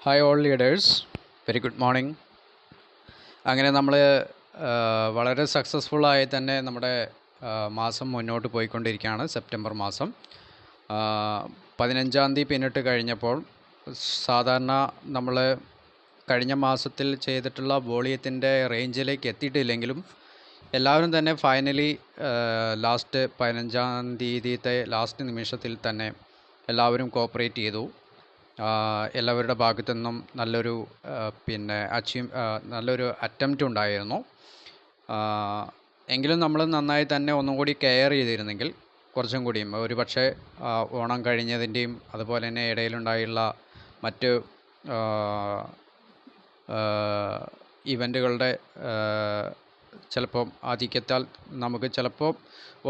Hi all leaders, very good morning. അങ്ങനെ നമ്മൾ വളരെ സക്സസ്ഫുള്ളായി തന്നെ നമ്മുടെ മാസം മുന്നോട്ട് പോയിക്കൊണ്ടിരിക്കുകയാണ്. സെപ്റ്റംബർ മാസം 15-ാം തീയതി പിന്നിട്ട് കഴിഞ്ഞപ്പോൾ സാധാരണ നമ്മൾ കഴിഞ്ഞ മാസത്തിൽ ചെയ്തിട്ടുള്ള വോളിയത്തിൻ്റെ റേഞ്ചിലേക്ക് എത്തിയിട്ടില്ലെങ്കിലും എല്ലാവരും തന്നെ ഫൈനലി ലാസ്റ്റ് 15-ാം തീയതിത്തെ ലാസ്റ്റ് നിമിഷത്തിൽ തന്നെ എല്ലാവരും കോപ്പറേറ്റ് ചെയ്തു. എല്ലാവരുടെ ഭാഗത്തു നിന്നും നല്ലൊരു നല്ലൊരു അറ്റംപ്റ്റ് ഉണ്ടായിരുന്നു. എങ്കിലും നമ്മൾ നന്നായി തന്നെ ഒന്നും കൂടി കെയർ ചെയ്തിരുന്നെങ്കിൽ കുറച്ചും കൂടിയും ഒരു പക്ഷേ ഓണം കഴിഞ്ഞതിൻ്റെയും അതുപോലെ തന്നെ ഇടയിലുണ്ടായുള്ള മറ്റ് ഇവൻറ്റുകളുടെ ചിലപ്പോൾ ആധിക്യത്താൽ നമുക്ക് ചിലപ്പോൾ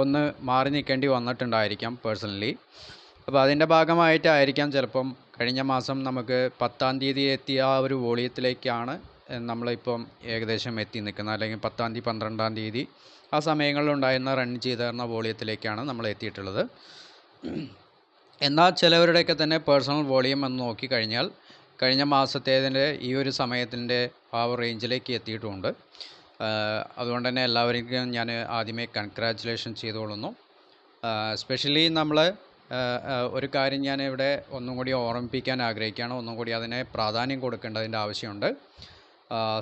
ഒന്ന് മാറി നിൽക്കേണ്ടി വന്നിട്ടുണ്ടായിരിക്കാം പേഴ്സണലി. അപ്പോൾ അതിൻ്റെ ഭാഗമായിട്ടായിരിക്കാം ചിലപ്പം കഴിഞ്ഞ മാസം നമുക്ക് 10-ാം തീയതി എത്തിയ ആ ഒരു വോളിയത്തിലേക്കാണ് നമ്മളിപ്പം ഏകദേശം എത്തി നിൽക്കുന്നത്. അല്ലെങ്കിൽ 10-ാം തീയതി 12-ാം തീയതി ആ സമയങ്ങളിലുണ്ടായിരുന്ന റൺ ചെയ്തിരുന്ന വോളിയത്തിലേക്കാണ് നമ്മൾ എത്തിയിട്ടുള്ളത്. എന്നാൽ ചിലവരുടെയൊക്കെ തന്നെ പേഴ്സണൽ വോളിയം എന്ന് നോക്കിക്കഴിഞ്ഞാൽ കഴിഞ്ഞ മാസത്തേതിൻ്റെ ഈ ഒരു സമയത്തിൻ്റെ ആ റേഞ്ചിലേക്ക് എത്തിയിട്ടുമുണ്ട്. അതുകൊണ്ട് തന്നെ എല്ലാവർക്കും ഞാൻ ആദ്യമേ കൺഗ്രാജുലേഷൻ ചെയ്തുകൊള്ളുന്നു. എസ്പെഷ്യലി നമ്മൾ ഒരു കാര്യം ഞാൻ ഇവിടെ ഒന്നും കൂടി ഓർമ്മിപ്പിക്കാൻ ആഗ്രഹിക്കുകയാണ്. ഒന്നും കൂടി അതിനെ പ്രാധാന്യം കൊടുക്കേണ്ടതിൻ്റെ ആവശ്യമുണ്ട്.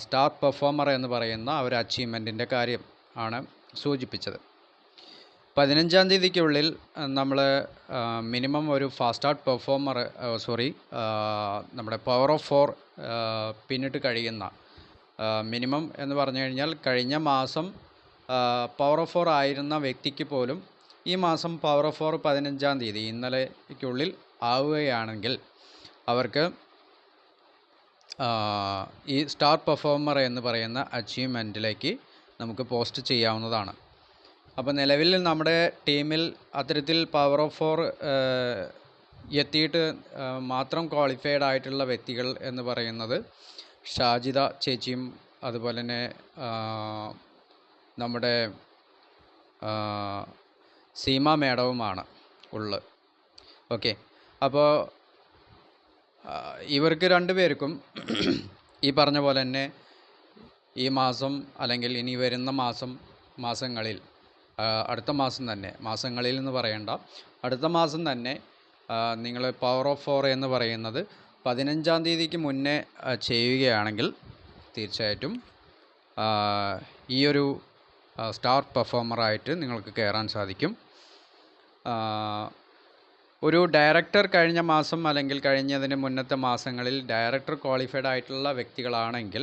സ്റ്റാർ പെർഫോമർ എന്ന് പറയുന്ന ഒരു അച്ചീവ്മെൻറ്റിൻ്റെ കാര്യം ആണ് സൂചിപ്പിച്ചത്. 15-ാം തീയതിക്കുള്ളിൽ നമ്മൾ മിനിമം ഒരു ഫാസ്റ്റ് ആർട്ട് പെർഫോമർ നമ്മുടെ പവർ ഓഫ് 4 പിന്നിട്ട് കഴിയുന്ന മിനിമം എന്ന് പറഞ്ഞു കഴിഞ്ഞാൽ കഴിഞ്ഞ മാസം പവർ ഓഫ് 4 ആയിരുന്ന വ്യക്തിക്ക് പോലും ഈ മാസം പവർ ഓഫ് 4 15-ാം തീയതി ഇന്നലേക്കുള്ളിൽ ആവുകയാണെങ്കിൽ അവർക്ക് ഈ സ്റ്റാർ പെർഫോമർ എന്ന് പറയുന്ന അച്ചീവ്മെൻറ്റിലേക്ക് നമുക്ക് പോസ്റ്റ് ചെയ്യാവുന്നതാണ്. അപ്പോൾ നിലവിൽ നമ്മുടെ ടീമിൽ അത്തരത്തിൽ പവർ ഓഫ് 4 എത്തിയിട്ട് മാത്രം ക്വാളിഫൈഡ് ആയിട്ടുള്ള വ്യക്തികൾ എന്ന് പറയുന്നത് ഷാജിദ ചേച്ചിയും അതുപോലെ തന്നെ നമ്മുടെ സീമ മേഡവുമാണ് ഉള്ളത്. ഓക്കെ, അപ്പോൾ ഇവർക്ക് രണ്ടുപേർക്കും ഈ പറഞ്ഞ പോലെ തന്നെ ഈ മാസം അല്ലെങ്കിൽ ഇനി വരുന്ന മാസങ്ങളിൽ അടുത്ത മാസം തന്നെ, മാസങ്ങളിൽ എന്ന് പറയേണ്ട, അടുത്ത മാസം തന്നെ നിങ്ങൾ പവർ ഓഫ് 4 എന്ന് പറയുന്നത് 15-ാം തീയതിക്ക് മുന്നേ ചെയ്യുകയാണെങ്കിൽ തീർച്ചയായിട്ടും ഈ ഒരു സ്റ്റാർ പെർഫോമറായിട്ട് നിങ്ങൾക്ക് കയറാൻ സാധിക്കും. ഒരു ഡയറക്ടർ കഴിഞ്ഞ മാസം അല്ലെങ്കിൽ കഴിഞ്ഞതിന് മുന്നത്തെ മാസങ്ങളിൽ ഡയറക്ടർ ക്വാളിഫൈഡ് ആയിട്ടുള്ള വ്യക്തികളാണെങ്കിൽ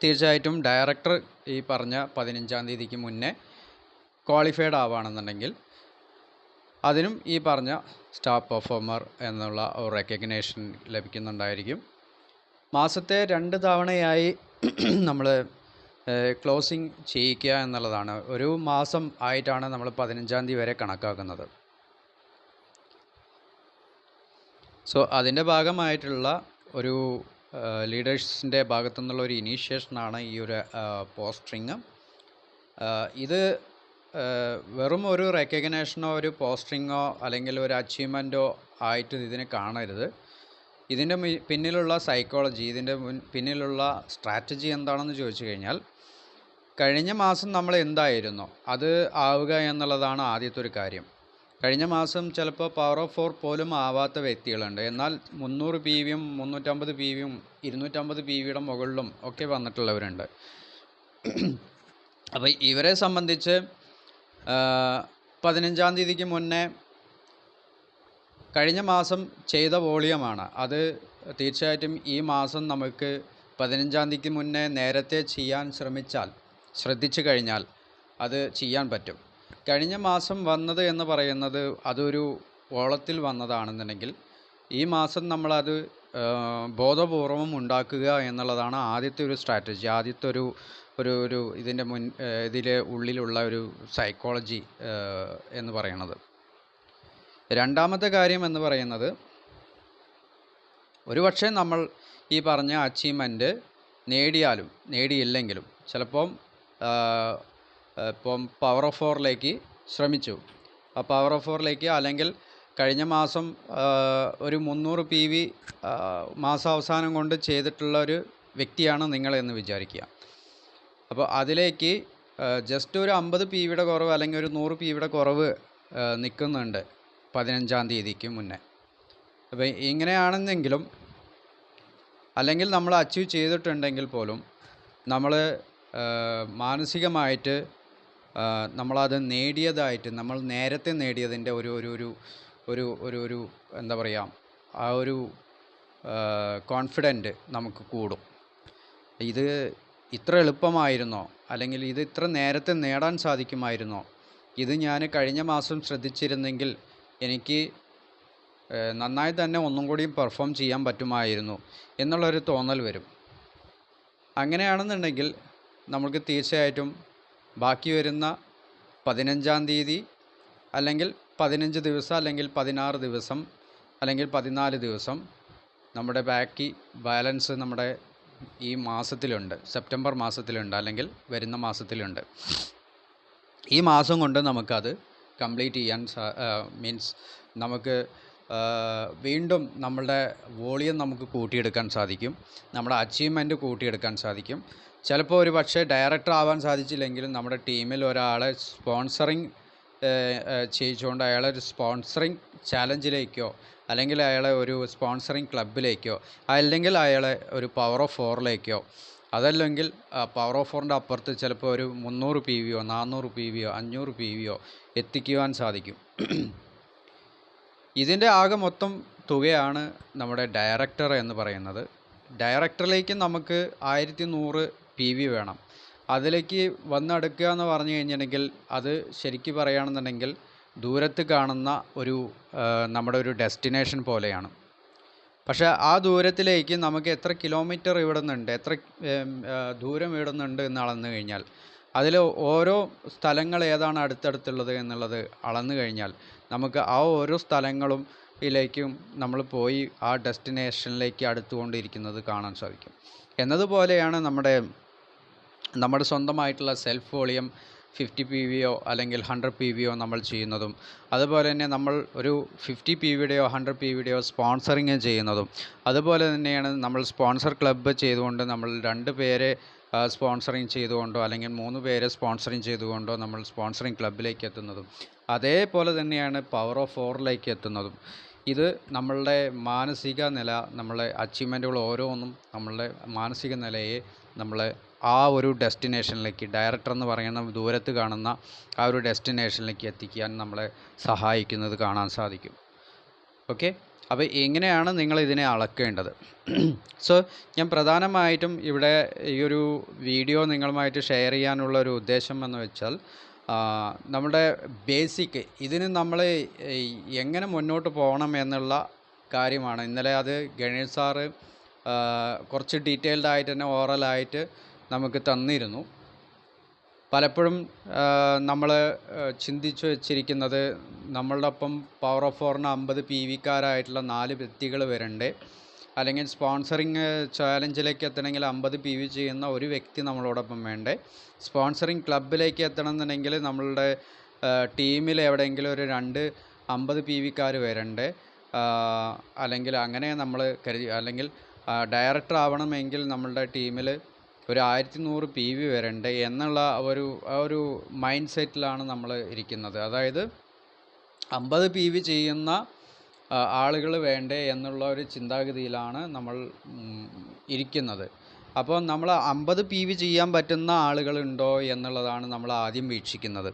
തീർച്ചയായിട്ടും ഡയറക്ടർ ഈ പറഞ്ഞ 15-ാം തീയതിക്ക് മുന്നേ ക്വാളിഫൈഡ് ആവുകയാണെന്നുണ്ടെങ്കിൽ അതിനും ഈ പറഞ്ഞ സ്റ്റാർ പെർഫോമർ എന്നുള്ള ഒരു റെക്കഗ്നേഷൻ ലഭിക്കുന്നുണ്ടായിരിക്കും. മാസത്തെ 2 തവണയായി നമ്മൾ ക്ലോസിംഗ് ചെയ്യിക്കുക എന്നുള്ളതാണ്. ഒരു മാസം ആയിട്ടാണ് നമ്മൾ 15-ാം തീയതി വരെ കണക്കാക്കുന്നത്. സോ അതിൻ്റെ ഭാഗമായിട്ടുള്ള ഒരു ലീഡേഴ്സിൻ്റെ ഭാഗത്തു നിന്നുള്ള ഒരു ഇനീഷ്യേഷനാണ് ഈ ഒരു പോസ്റ്ററിങ്. ഇത് വെറും ഒരു റെക്കഗ്നേഷനോ ഒരു പോസ്റ്ററിങ്ങോ അല്ലെങ്കിൽ ഒരു അച്ചീവ്മെൻറ്റോ ആയിട്ട് ഇതിനെ കാണരുത്. ഇതിൻ്റെ പിന്നിലുള്ള സൈക്കോളജി, ഇതിൻ്റെ പിന്നിലുള്ള സ്ട്രാറ്റജി എന്താണെന്ന് ചോദിച്ചു കഴിഞ്ഞാൽ കഴിഞ്ഞ മാസം നമ്മൾ എന്തായിരുന്നോ അത് ആവുക എന്നുള്ളതാണ് ആദ്യത്തെ ഒരു കാര്യം. കഴിഞ്ഞ മാസം ചിലപ്പോൾ പവർ ഓഫ് 4 പോലും ആവാത്ത വ്യക്തികളുണ്ട്. എന്നാൽ 300 PVയും 350 PVയും 250 PVയുടെ മുകളിലും ഒക്കെ വന്നിട്ടുള്ളവരുണ്ട്. അപ്പോൾ ഇവരെ സംബന്ധിച്ച് 15-ാം തീയതിക്ക് മുന്നേ കഴിഞ്ഞ മാസം ചെയ്ത വോളിയമാണ് അത് തീർച്ചയായിട്ടും ഈ മാസം നമുക്ക് 15-ാം തീയതിക്ക് മുന്നേ നേരത്തെ ചെയ്യാൻ ശ്രദ്ധിച്ചു കഴിഞ്ഞാൽ അത് ചെയ്യാൻ പറ്റും. കഴിഞ്ഞ മാസം വന്നത് എന്ന് പറയുന്നത് അതൊരു ഓളത്തിൽ വന്നതാണെന്നുണ്ടെങ്കിൽ ഈ മാസം നമ്മളത് ബോധപൂർവം ഉണ്ടാക്കുക എന്നുള്ളതാണ് ആദ്യത്തെ ഒരു സ്ട്രാറ്റജി, ആദ്യത്തെ ഒരു ഇതിലെ ഉള്ളിലുള്ള ഒരു സൈക്കോളജി എന്ന് പറയുന്നത്. രണ്ടാമത്തെ കാര്യം എന്ന് പറയുന്നത് ഒരുപക്ഷെ നമ്മൾ ഈ പറഞ്ഞ അച്ചീവ്മെൻറ്റ് നേടിയാലും നേടിയില്ലെങ്കിലും ചിലപ്പം ഇപ്പം പവർ ഓഫ് 4ലേക്ക് ശ്രമിച്ചു, ആ പവർ ഓഫ് 4ലേക്ക് അല്ലെങ്കിൽ കഴിഞ്ഞ മാസം ഒരു 300 PV മാസാവസാനം കൊണ്ട് ചെയ്തിട്ടുള്ള ഒരു വ്യക്തിയാണ് നിങ്ങളെന്ന് വിചാരിക്കുക. അപ്പോൾ അതിലേക്ക് ജസ്റ്റ് ഒരു 50 PVയുടെ കുറവ് അല്ലെങ്കിൽ ഒരു 100 PVയുടെ കുറവ് നിൽക്കുന്നുണ്ട് 15-ാം തീയതിക്ക് മുന്നേ. അപ്പോൾ ഇങ്ങനെയാണെന്നെങ്കിലും അല്ലെങ്കിൽ നമ്മൾ അച്ചീവ് ചെയ്തിട്ടുണ്ടെങ്കിൽ പോലും നമ്മൾ മാനസികമായിട്ട് നമ്മളത് നേടിയതായിട്ട് നമ്മൾ നേരത്തെ നേടിയതിൻ്റെ ഒരു എന്താ പറയുക, ആ ഒരു കോൺഫിഡൻറ്റ് നമുക്ക് കൂടും. ഇത് ഇത്ര എളുപ്പമായിരുന്നോ, അല്ലെങ്കിൽ ഇത് ഇത്ര നേരത്തെ നേടാൻ സാധിക്കുമായിരുന്നോ, ഇത് ഞാൻ കഴിഞ്ഞ മാസം ശ്രദ്ധിച്ചിരുന്നെങ്കിൽ എനിക്ക് നന്നായി തന്നെ ഒന്നും കൂടിയും പെർഫോം ചെയ്യാൻ പറ്റുമായിരുന്നു എന്നുള്ളൊരു തോന്നൽ വരും. അങ്ങനെയാണെന്നുണ്ടെങ്കിൽ നമുക്ക് തീർച്ചയായിട്ടും ബാക്കി വരുന്ന 15-ാം തീയതി അല്ലെങ്കിൽ 15 ദിവസം അല്ലെങ്കിൽ 16 ദിവസം അല്ലെങ്കിൽ 14 ദിവസം നമ്മുടെ ബാക്കി ബാലൻസ് നമ്മുടെ ഈ മാസത്തിലുണ്ട്, സെപ്റ്റംബർ മാസത്തിലുണ്ട്, അല്ലെങ്കിൽ വരുന്ന മാസത്തിലുണ്ട്. ഈ മാസം കൊണ്ട് നമുക്കത് കംപ്ലീറ്റ് ചെയ്യാൻ മീൻസ് നമുക്ക് വീണ്ടും നമ്മളുടെ വോളിയം നമുക്ക് കൂട്ടിയെടുക്കാൻ സാധിക്കും, നമ്മുടെ അച്ചീവ്മെൻറ്റ് കൂട്ടിയെടുക്കാൻ സാധിക്കും. ചിലപ്പോൾ ഒരു പക്ഷേ ഡയറക്ടർ ആവാൻ സാധിച്ചില്ലെങ്കിലും നമ്മുടെ ടീമിൽ ഒരാളെ സ്പോൺസറിങ് ചെയ്യിച്ചുകൊണ്ട് അയാളെ ഒരു സ്പോൺസറിങ് ചാലഞ്ചിലേക്കോ അല്ലെങ്കിൽ അയാളെ ഒരു സ്പോൺസറിങ് ക്ലബിലേക്കോ അല്ലെങ്കിൽ അയാളെ ഒരു പവർ ഓഫ് 4ലേക്കോ അതല്ലെങ്കിൽ പവർ ഓഫ് 4ൻ്റെ അപ്പുറത്ത് ചിലപ്പോൾ ഒരു 300 PVയോ 400 PVയോ 500 PVയോ എത്തിക്കുവാൻ സാധിക്കും. ഇതിൻ്റെ ആകെ മൊത്തം തുകയാണ് നമ്മുടെ ഡയറക്ടർ എന്ന് പറയുന്നത്. ഡയറക്ടറിലേക്ക് നമുക്ക് 1100 PV വേണം. അതിലേക്ക് വന്നെടുക്കുക എന്ന് പറഞ്ഞു കഴിഞ്ഞിട്ടുണ്ടെങ്കിൽ അത് ശരിക്കും പറയുകയാണെന്നുണ്ടെങ്കിൽ ദൂരത്ത് കാണുന്ന ഒരു നമ്മുടെ ഒരു ഡെസ്റ്റിനേഷൻ പോലെയാണ്. പക്ഷേ ആ ദൂരത്തിലേക്ക് നമുക്ക് എത്ര കിലോമീറ്റർ ഇവിടുന്നുണ്ട്, എത്ര ദൂരം ഇവിടുന്നുണ്ട് എന്ന് അളന്നു കഴിഞ്ഞാൽ, അതിൽ ഓരോ സ്ഥലങ്ങൾ ഏതാണ് അടുത്തടുത്തുള്ളത് എന്നുള്ളത് അളന്നു കഴിഞ്ഞാൽ നമുക്ക് ആ ഓരോ സ്ഥലങ്ങളും ിലേക്കും നമ്മൾ പോയി ആ ഡെസ്റ്റിനേഷനിലേക്ക് അടുത്തുകൊണ്ടിരിക്കുന്നത് കാണാൻ സാധിക്കും. എന്നതുപോലെയാണ് നമ്മുടെ സ്വന്തമായിട്ടുള്ള സെൽഫ് വോളിയം 50 PVയോ അല്ലെങ്കിൽ 100 PVയോ നമ്മൾ ചെയ്യുന്നതും, അതുപോലെ തന്നെ നമ്മൾ ഒരു 50 PVയുടെയോ 100 PVയുടെയോ സ്പോൺസറിങ് ചെയ്യുന്നതും, അതുപോലെ തന്നെയാണ് നമ്മൾ സ്പോൺസർ ക്ലബ്ബ് ചെയ്തുകൊണ്ട് നമ്മൾ 2 പേരെ സ്പോൺസറിങ് ചെയ്തുകൊണ്ടോ അല്ലെങ്കിൽ 3 പേരെ സ്പോൺസറിങ് ചെയ്തുകൊണ്ടോ നമ്മൾ സ്പോൺസറിങ് ക്ലബ്ബിലേക്ക് എത്തുന്നതും, അതേപോലെ തന്നെയാണ് പവർ ഓഫ് 4ലേക്ക് എത്തുന്നതും. ഇത് നമ്മളുടെ മാനസിക നില, നമ്മളെ അച്ചീവ്മെൻറ്റുകൾ ഓരോന്നും നമ്മളുടെ മാനസിക നിലയെ നമ്മളെ ആ ഒരു ഡെസ്റ്റിനേഷനിലേക്ക്, ഡയറക്ടർ എന്ന് പറയുന്ന ദൂരത്ത് കാണുന്ന ആ ഒരു ഡെസ്റ്റിനേഷനിലേക്ക് എത്തിക്കാൻ നമ്മളെ സഹായിക്കുന്നത് കാണാൻ സാധിക്കും. ഓക്കെ, അപ്പോൾ എങ്ങനെയാണ് നിങ്ങൾ ഇതിനെ അളക്കേണ്ടത്? സോ ഞാൻ പ്രധാനമായിട്ടും ഇവിടെ ഈ ഒരു വീഡിയോ നിങ്ങളുമായിട്ട് ഷെയർ ചെയ്യാനുള്ള ഒരു ഉദ്ദേശം എന്ന് വെച്ചാൽ നമ്മുടെ ബേസിക് ഇതിന് നമ്മൾ എങ്ങനെ മുന്നോട്ട് പോകണം എന്നുള്ള കാര്യമാണ്. ഇന്നലെ അത് ഗണേഷ് സാറ് കുറച്ച് ഡീറ്റെയിൽഡ് ആയിട്ട് തന്നെ ഓറലായിട്ട് നമുക്ക് തന്നിരുന്നു. പലപ്പോഴും നമ്മൾ ചിന്തിച്ചു വച്ചിരിക്കുന്നത് നമ്മളുടെ ഒപ്പം പവർ ഓഫ് 4ന് 50 PVക്കാരായിട്ടുള്ള 4 വ്യക്തികൾ വരണ്ടേ, അല്ലെങ്കിൽ സ്പോൺസറിങ് ചാലഞ്ചിലേക്ക് എത്തണമെങ്കിൽ 50 PV ചെയ്യുന്ന ഒരു വ്യക്തി നമ്മളോടൊപ്പം വേണ്ടേ, സ്പോൺസറിങ് ക്ലബിലേക്ക് എത്തണമെന്നുണ്ടെങ്കിൽ നമ്മളുടെ ടീമിൽ എവിടെയെങ്കിലും ഒരു 2 50 PVക്കാർ വരണ്ടേ, അല്ലെങ്കിൽ അങ്ങനെ നമ്മൾ കരുതി, അല്ലെങ്കിൽ ഡയറക്ടർ ആവണമെങ്കിൽ നമ്മളുടെ ടീമിൽ ഒരു 1100 PV വരണ്ടേ എന്നുള്ള ഒരു മൈൻഡ് സെറ്റിലാണ് നമ്മൾ ഇരിക്കുന്നത്. അതായത് 50 PV ചെയ്യുന്ന ആളുകൾ വേണ്ടേ എന്നുള്ള ഒരു ചിന്താഗതിയിലാണ് നമ്മൾ ഇരിക്കുന്നത്. അപ്പോൾ നമ്മൾ 50 PV ചെയ്യാൻ പറ്റുന്ന ആളുകളുണ്ടോ എന്നുള്ളതാണ് നമ്മൾ ആദ്യം വീക്ഷിക്കുന്നത്.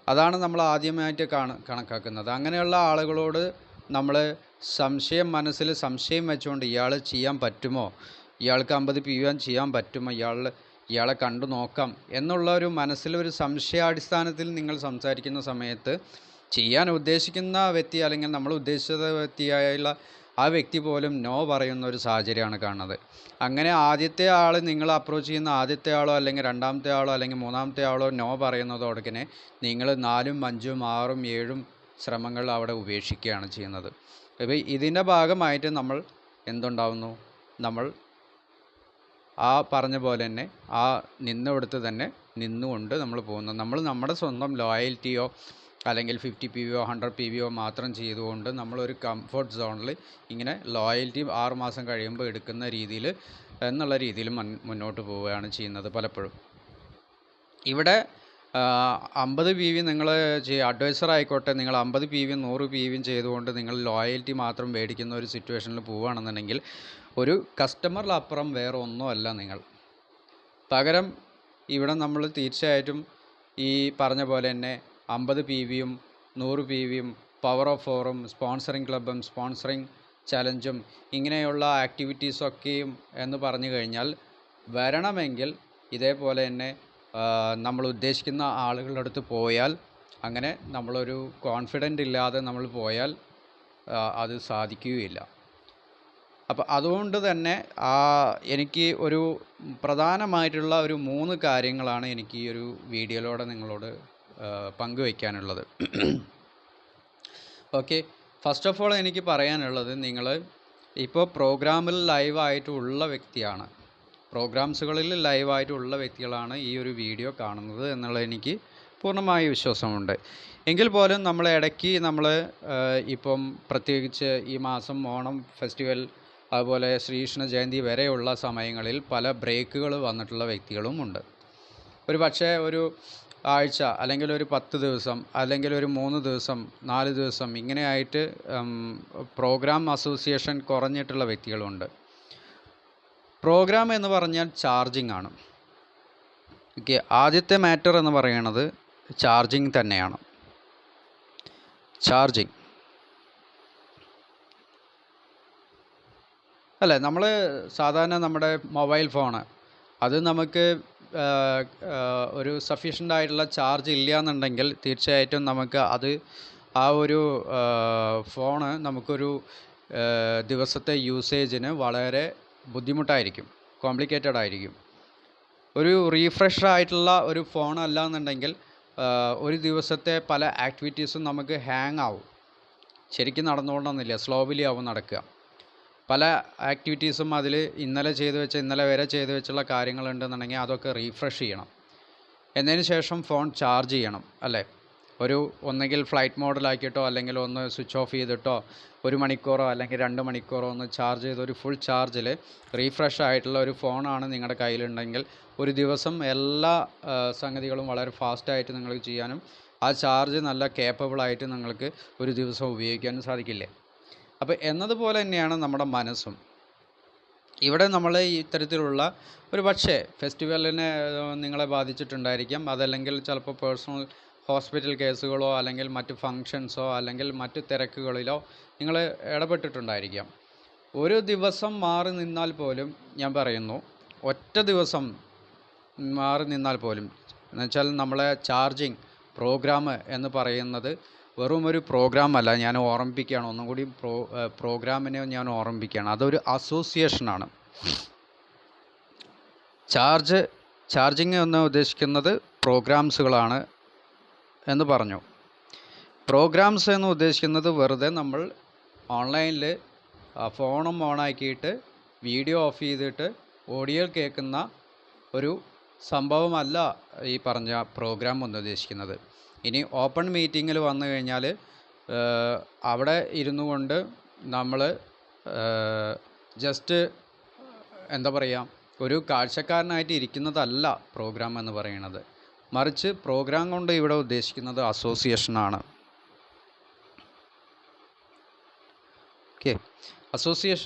അതാണ് നമ്മൾ ആദ്യമായിട്ട് കണക്കാക്കുന്നത്. അങ്ങനെയുള്ള ആളുകളോട് നമ്മൾ മനസ്സിൽ സംശയം വെച്ചുകൊണ്ട് ഇയാൾ ചെയ്യാൻ പറ്റുമോ, ഇയാൾക്ക് 50 PV ചെയ്യാൻ പറ്റുമോ, ഇയാളെ കണ്ടു നോക്കാം എന്നുള്ള ഒരു മനസ്സിലൊരു സംശയാടിസ്ഥാനത്തിൽ നിങ്ങൾ സംസാരിക്കുന്ന സമയത്ത് ചെയ്യാൻ ഉദ്ദേശിക്കുന്ന വ്യക്തി അല്ലെങ്കിൽ നമ്മൾ ഉദ്ദേശിച്ച വ്യക്തിയായുള്ള ആ വ്യക്തി പോലും നോ പറയുന്ന ഒരു സാഹചര്യമാണ് കാണുന്നത്. അങ്ങനെ ആദ്യത്തെ ആൾ നിങ്ങൾ അപ്രോച്ച് ചെയ്യുന്ന ആദ്യത്തെ ആളോ അല്ലെങ്കിൽ രണ്ടാമത്തെ ആളോ അല്ലെങ്കിൽ മൂന്നാമത്തെ ആളോ നോ പറയുന്നതോടൊക്കെ നിങ്ങൾ 4ഉം 5ഉം 6ഉം 7ഉം ശ്രമങ്ങൾ അവിടെ ഉപേക്ഷിക്കുകയാണ് ചെയ്യുന്നത്. അപ്പോൾ ഇതിൻ്റെ ഭാഗമായിട്ട് നമ്മൾ എന്തുണ്ടാവുന്നു, നമ്മൾ ആ പറഞ്ഞ പോലെ തന്നെ ആ നിന്നിടത്ത് തന്നെ നിന്നുകൊണ്ട് നമ്മൾ പോകുന്നു. നമ്മൾ നമ്മുടെ സ്വന്തം ലോയൽറ്റിയോ അല്ലെങ്കിൽ 50 PBയോ 100 PBയോ മാത്രം ചെയ്തുകൊണ്ട് നമ്മളൊരു കംഫർട്ട് സോണിൽ ഇങ്ങനെ ലോയൽറ്റി 6 മാസം കഴിയുമ്പോൾ എടുക്കുന്ന രീതിയിൽ എന്നുള്ള രീതിയിൽ മുന്നോട്ട് പോവുകയാണ് ചെയ്യുന്നത് പലപ്പോഴും. ഇവിടെ 50 PB നിങ്ങൾ അഡ്വൈസർ ആയിക്കോട്ടെ, നിങ്ങൾ 50 PBയും 100 PBയും ചെയ്തുകൊണ്ട് നിങ്ങൾ ലോയൽറ്റി മാത്രം മേടിക്കുന്ന ഒരു സിറ്റുവേഷനിൽ പോവുകയാണെന്നുണ്ടെങ്കിൽ ഒരു കസ്റ്റമറിലപ്പുറം വേറെ ഒന്നുമല്ല നിങ്ങൾ. പകരം ഇവിടെ നമ്മൾ തീർച്ചയായിട്ടും ഈ പറഞ്ഞ പോലെ തന്നെ 50 PBയും 100 PBയും പവർ ഓഫ് 4ഉം സ്പോൺസറിങ് ക്ലബ്ബും സ്പോൺസറിങ് ചലഞ്ചും ഇങ്ങനെയുള്ള ആക്ടിവിറ്റീസൊക്കെയും എന്ന് പറഞ്ഞു കഴിഞ്ഞാൽ വരണമെങ്കിൽ ഇതേപോലെ തന്നെ നമ്മൾ ഉദ്ദേശിക്കുന്ന ആളുകളുടെ അടുത്ത് പോയാൽ, അങ്ങനെ നമ്മളൊരു കോൺഫിഡൻ്റ് ഇല്ലാതെ നമ്മൾ പോയാൽ അത് സാധിക്കുകയില്ല. അപ്പോൾ അതുകൊണ്ട് തന്നെ എനിക്ക് ഒരു പ്രധാനമായിട്ടുള്ള ഒരു 3 കാര്യങ്ങളാണ് എനിക്ക് ഈ ഒരു വീഡിയോയിലൂടെ നിങ്ങളോട് പങ്കുവയ്ക്കാനുള്ളത്. ഓക്കെ, ഫസ്റ്റ് ഓഫ് ഓൾ എനിക്ക് പറയാനുള്ളത്, നിങ്ങൾ ഇപ്പോൾ പ്രോഗ്രാമിൽ ലൈവായിട്ടുള്ള വ്യക്തിയാണ്, പ്രോഗ്രാംസുകളിൽ ലൈവായിട്ടുള്ള വ്യക്തികളാണ് ഈ ഒരു വീഡിയോ കാണുന്നത് എന്നുള്ളത് എനിക്ക് പൂർണ്ണമായ വിശ്വാസമുണ്ട്. എങ്കിൽ പോലും നമ്മൾ ഇടയ്ക്ക് ഇപ്പം പ്രത്യേകിച്ച് ഈ മാസം ഓണം ഫെസ്റ്റിവൽ അതുപോലെ ശ്രീകൃഷ്ണ ജയന്തി വരെയുള്ള സമയങ്ങളിൽ പല ബ്രേക്കുകൾ വന്നിട്ടുള്ള വ്യക്തികളും ഉണ്ട്. ഒരു പക്ഷേ ഒരു ആഴ്ച അല്ലെങ്കിൽ ഒരു 10 ദിവസം അല്ലെങ്കിൽ ഒരു 3 ദിവസം 4 ദിവസം ഇങ്ങനെയായിട്ട് പ്രോഗ്രാം അസോസിയേഷൻ കുറഞ്ഞിട്ടുള്ള വ്യക്തികളുണ്ട്. പ്രോഗ്രാം എന്ന് പറഞ്ഞാൽ ചാർജിങ് ആണ്. ഓക്കെ, ആദ്യത്തെ മാറ്റർ എന്ന് പറയുന്നത് ചാർജിങ് തന്നെയാണ്. ചാർജിങ് അല്ലേ, നമ്മൾ സാധാരണ നമ്മുടെ മൊബൈൽ ഫോണ് അത് നമുക്ക് ഒരു സഫീഷ്യൻ്റ് ആയിട്ടുള്ള ചാർജ് ഇല്ല എന്നുണ്ടെങ്കിൽ തീർച്ചയായിട്ടും നമുക്ക് ആ ഒരു ഫോണ് നമുക്കൊരു ദിവസത്തെ യൂസേജിന് വളരെ ബുദ്ധിമുട്ടായിരിക്കും, കോംപ്ലിക്കേറ്റഡ് ആയിരിക്കും. ഒരു റീഫ്രഷ് ആയിട്ടുള്ള ഒരു ഫോൺ അല്ല എന്നുണ്ടെങ്കിൽ ഒരു ദിവസത്തെ പല ആക്ടിവിറ്റീസും നമുക്ക് ഹാങ് ആവും, ശരിക്കും നടന്നുകൊണ്ടൊന്നുമില്ല, സ്ലോവിലി ആവും നടക്കുക. പല ആക്ടിവിറ്റീസും അതിൽ ഇന്നലെ വരെ ചെയ്ത് വെച്ചുള്ള കാര്യങ്ങളുണ്ടെന്നുണ്ടെങ്കിൽ അതൊക്കെ റീഫ്രഷ് ചെയ്യണം. എന്നതിന് ശേഷം ഫോൺ ചാർജ് ചെയ്യണം അല്ലേ. ഒന്നെങ്കിൽ ഫ്ലൈറ്റ് മോഡിലാക്കിയിട്ടോ അല്ലെങ്കിൽ ഒന്ന് സ്വിച്ച് ഓഫ് ചെയ്തിട്ടോ 1 മണിക്കൂറോ അല്ലെങ്കിൽ 2 മണിക്കൂറോ ഒന്ന് ചാർജ് ചെയ്ത് ഒരു ഫുൾ ചാർജിൽ റീഫ്രഷ് ആയിട്ടുള്ള ഒരു ഫോണാണ് നിങ്ങളുടെ കയ്യിലുണ്ടെങ്കിൽ ഒരു ദിവസം എല്ലാ സംഗതികളും വളരെ ഫാസ്റ്റായിട്ട് നിങ്ങൾക്ക് ചെയ്യാനും ആ ചാർജ് നല്ല കേപ്പബിളായിട്ട് നിങ്ങൾക്ക് ഒരു ദിവസം ഉപയോഗിക്കാനും സാധിക്കില്ലേ. അപ്പോൾ എന്നതുപോലെ തന്നെയാണ് നമ്മുടെ മനസ്സും. ഇവിടെ നമ്മൾ ഇത്തരത്തിലുള്ള ഒരു പക്ഷേ ഫെസ്റ്റിവലിനെ നിങ്ങളെ ബാധിച്ചിട്ടുണ്ടായിരിക്കാം, അതല്ലെങ്കിൽ ചിലപ്പോൾ പേഴ്സണൽ ഹോസ്പിറ്റൽ കേസുകളോ അല്ലെങ്കിൽ മറ്റ് ഫങ്ഷൻസോ അല്ലെങ്കിൽ മറ്റ് തിരക്കുകളിലോ നിങ്ങൾ ഇടപെട്ടിട്ടുണ്ടായിരിക്കാം. ഒരു ദിവസം മാറി നിന്നാൽ പോലും, ഞാൻ പറയുന്നു ഒറ്റ ദിവസം മാറി നിന്നാൽ പോലും, എന്നുവെച്ചാൽ നമ്മളെ ചാർജിങ് പ്രോഗ്രാം എന്ന് പറയുന്നത് വെറും ഒരു പ്രോഗ്രാമല്ല, ഞാൻ ഓർമ്മിപ്പിക്കുകയാണ്, ഒന്നും കൂടി പ്രോഗ്രാമിനെ ഞാൻ ഓർമ്മിപ്പിക്കുകയാണ്, അതൊരു അസോസിയേഷനാണ്. ചാർജിങ് എന്ന് ഉദ്ദേശിക്കുന്നത് പ്രോഗ്രാംസുകളാണ് എന്ന് പറഞ്ഞു. പ്രോഗ്രാംസ് എന്ന് ഉദ്ദേശിക്കുന്നത് വെറുതെ നമ്മൾ ഓൺലൈനിൽ ഫോണും ഓണാക്കിയിട്ട് വീഡിയോ ഓഫ് ചെയ്തിട്ട് ഓഡിയോ കേൾക്കുന്ന ഒരു സംഭവമല്ല ഈ പറഞ്ഞ പ്രോഗ്രാം എന്ന് ഉദ്ദേശിക്കുന്നത്. ഇനി ഓപ്പൺ മീറ്റിങ്ങിൽ വന്നു കഴിഞ്ഞാൽ അവിടെ ഇരുന്നു കൊണ്ട് നമ്മൾ ജസ്റ്റ് എന്താ പറയുക, ഒരു കാഴ്ചക്കാരനായിട്ട് ഇരിക്കുന്നതല്ല പ്രോഗ്രാം എന്ന് പറയുന്നത്. മറിച്ച് പ്രോഗ്രാം കൊണ്ട് ഇവിടെ ഉദ്ദേശിക്കുന്നത് അസോസിയേഷനാണ്. ഓക്കെ,